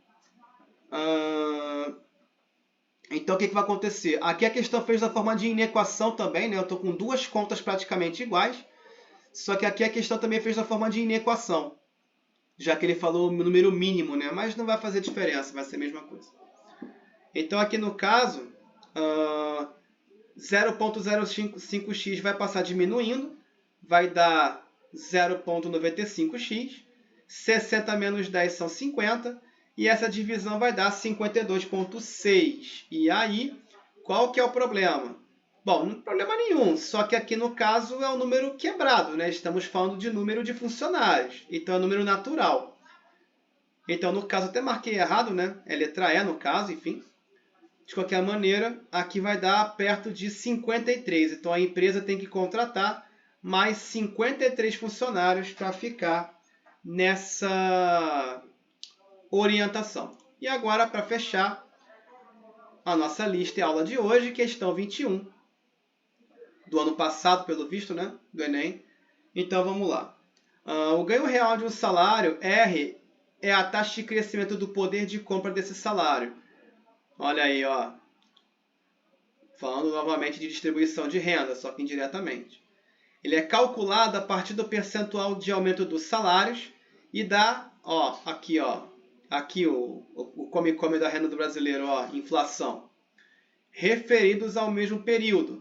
Então o que vai acontecer? Aqui a questão fez da forma de inequação também, né? Eu estou com duas contas praticamente iguais. Só que aqui a questão também fez da forma de inequação. Já que ele falou o número mínimo, né? Mas não vai fazer diferença, vai ser a mesma coisa. Então aqui no caso, 0,05x vai passar diminuindo. Vai dar 0,95x, 60 menos 10 são 50, e essa divisão vai dar 52,6. E aí, qual que é o problema? Bom, não tem problema nenhum, só que aqui no caso é um número quebrado, né? Estamos falando de número de funcionários, então é um número natural. Então, no caso, até marquei errado, né? É letra E no caso, enfim. De qualquer maneira, aqui vai dar perto de 53, então a empresa tem que contratar mais 53 funcionários para ficar nessa orientação. E agora, para fechar a nossa lista e aula de hoje, questão 21, do ano passado, pelo visto, né, do Enem. Então, vamos lá. O ganho real de um salário, R, é a taxa de crescimento do poder de compra desse salário. Olha aí, ó. Falando novamente de distribuição de renda, só que indiretamente. Ele é calculado a partir do percentual de aumento dos salários e dá, ó, aqui o come-come da renda do brasileiro, ó, inflação, referidos ao mesmo período.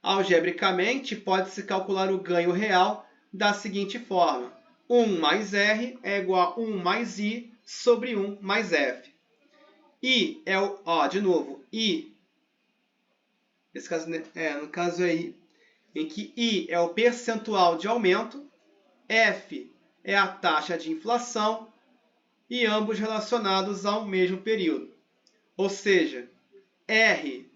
Algebricamente, pode-se calcular o ganho real da seguinte forma. 1 mais R é igual a 1 mais I sobre 1 mais F. I é o, ó, de novo, I, nesse caso, no caso é I, em que I é o percentual de aumento, F é a taxa de inflação e ambos relacionados ao mesmo período. Ou seja, R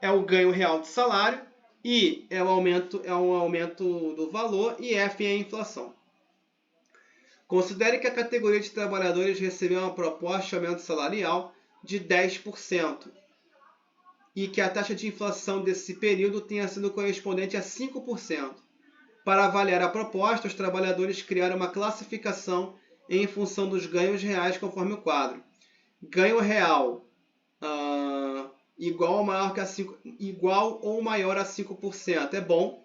é o ganho real de salário, I é o aumento do valor e F é a inflação. Considere que a categoria de trabalhadores recebeu uma proposta de aumento salarial de 10%. E que a taxa de inflação desse período tenha sido correspondente a 5%. Para avaliar a proposta, os trabalhadores criaram uma classificação em função dos ganhos reais conforme o quadro. Ganho real igual ou maior a 5% é bom,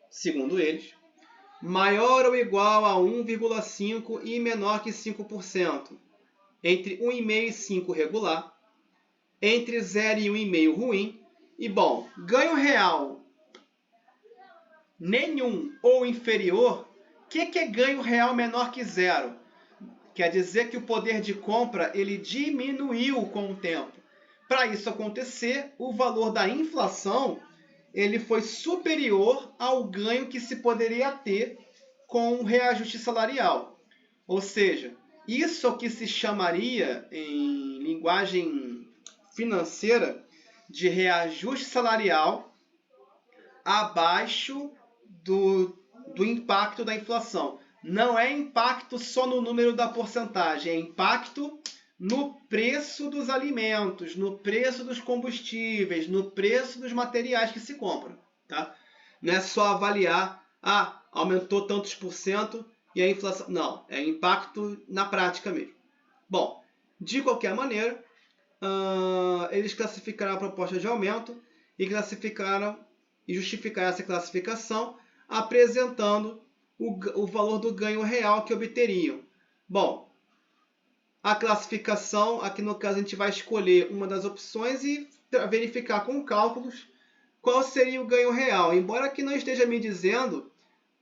segundo eles. Maior ou igual a 1,5% e menor que 5%. Entre 1,5% e 5% regular. Entre 0 e 1,5% ruim. E, bom, ganho real nenhum ou inferior. O que é ganho real menor que 0? Quer dizer que o poder de compra ele diminuiu com o tempo. Para isso acontecer, o valor da inflação ele foi superior ao ganho que se poderia ter com o reajuste salarial. Ou seja, isso é o que se chamaria, em linguagem financeira, de reajuste salarial abaixo do impacto da inflação. Não é impacto só no número da porcentagem, é impacto no preço dos alimentos, no preço dos combustíveis, no preço dos materiais que se compram. Tá? Não é só avaliar, aumentou tantos por cento e a inflação. Não, é impacto na prática mesmo. Bom, de qualquer maneira, eles classificaram a proposta de aumento e classificaram e justificaram essa classificação apresentando o valor do ganho real que obteriam. Bom, a classificação, aqui no caso a gente vai escolher uma das opções e verificar com cálculos qual seria o ganho real, embora aqui não esteja me dizendo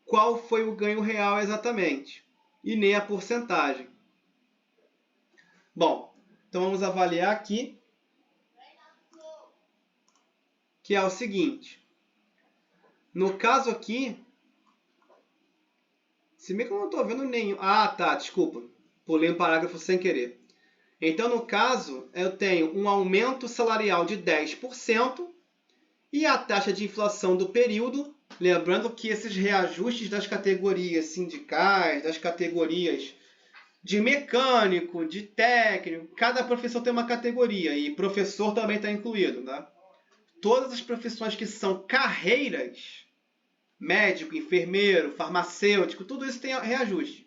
qual foi o ganho real exatamente, e nem a porcentagem. Bom, então vamos avaliar aqui, que é o seguinte. No caso aqui, se bem que eu não estou vendo nenhum... desculpa. Pulei um parágrafo sem querer. Então, no caso, eu tenho um aumento salarial de 10% e a taxa de inflação do período, lembrando que esses reajustes das categorias sindicais, das categorias de mecânico, de técnico, cada profissão tem uma categoria e professor também está incluído, né? Todas as profissões que são carreiras, médico, enfermeiro, farmacêutico, tudo isso tem reajuste.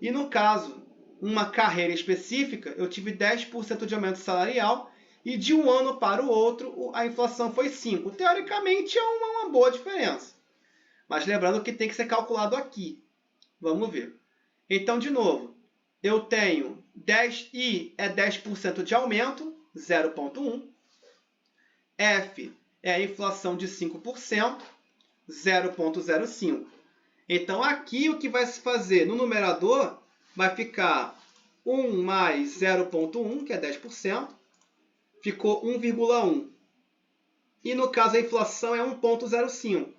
E no caso, uma carreira específica, eu tive 10% de aumento salarial e de um ano para o outro a inflação foi 5%. Teoricamente é uma boa diferença. Mas lembrando que tem que ser calculado aqui. Vamos ver. Então, de novo, eu tenho 10% de aumento, 0,1. F é a inflação de 5%, 0,05. Então, aqui o que vai se fazer no numerador vai ficar 1 mais 0,1, que é 10%, ficou 1,1. E no caso a inflação é 1,05.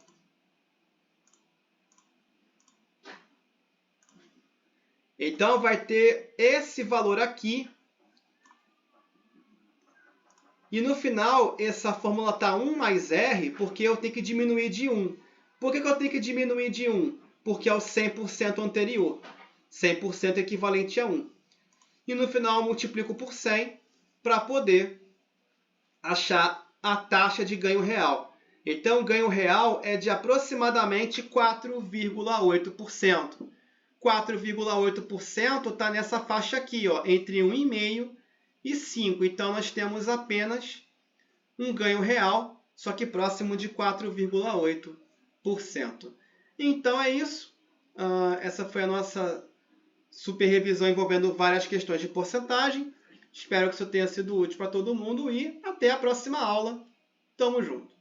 Então, vai ter esse valor aqui. E no final, essa fórmula está 1 mais R, porque eu tenho que diminuir de 1. Por que eu tenho que diminuir de 1? Porque é o 100% anterior. 100% equivalente a 1. E no final eu multiplico por 100 para poder achar a taxa de ganho real. Então, o ganho real é de aproximadamente 4,8%. 4,8% está nessa faixa aqui, ó, entre 1,5% e 5%. Então, nós temos apenas um ganho real, só que próximo de 4,8%. Então, é isso. Essa foi a nossa super revisão envolvendo várias questões de porcentagem. Espero que isso tenha sido útil para todo mundo e até a próxima aula. Tamo junto!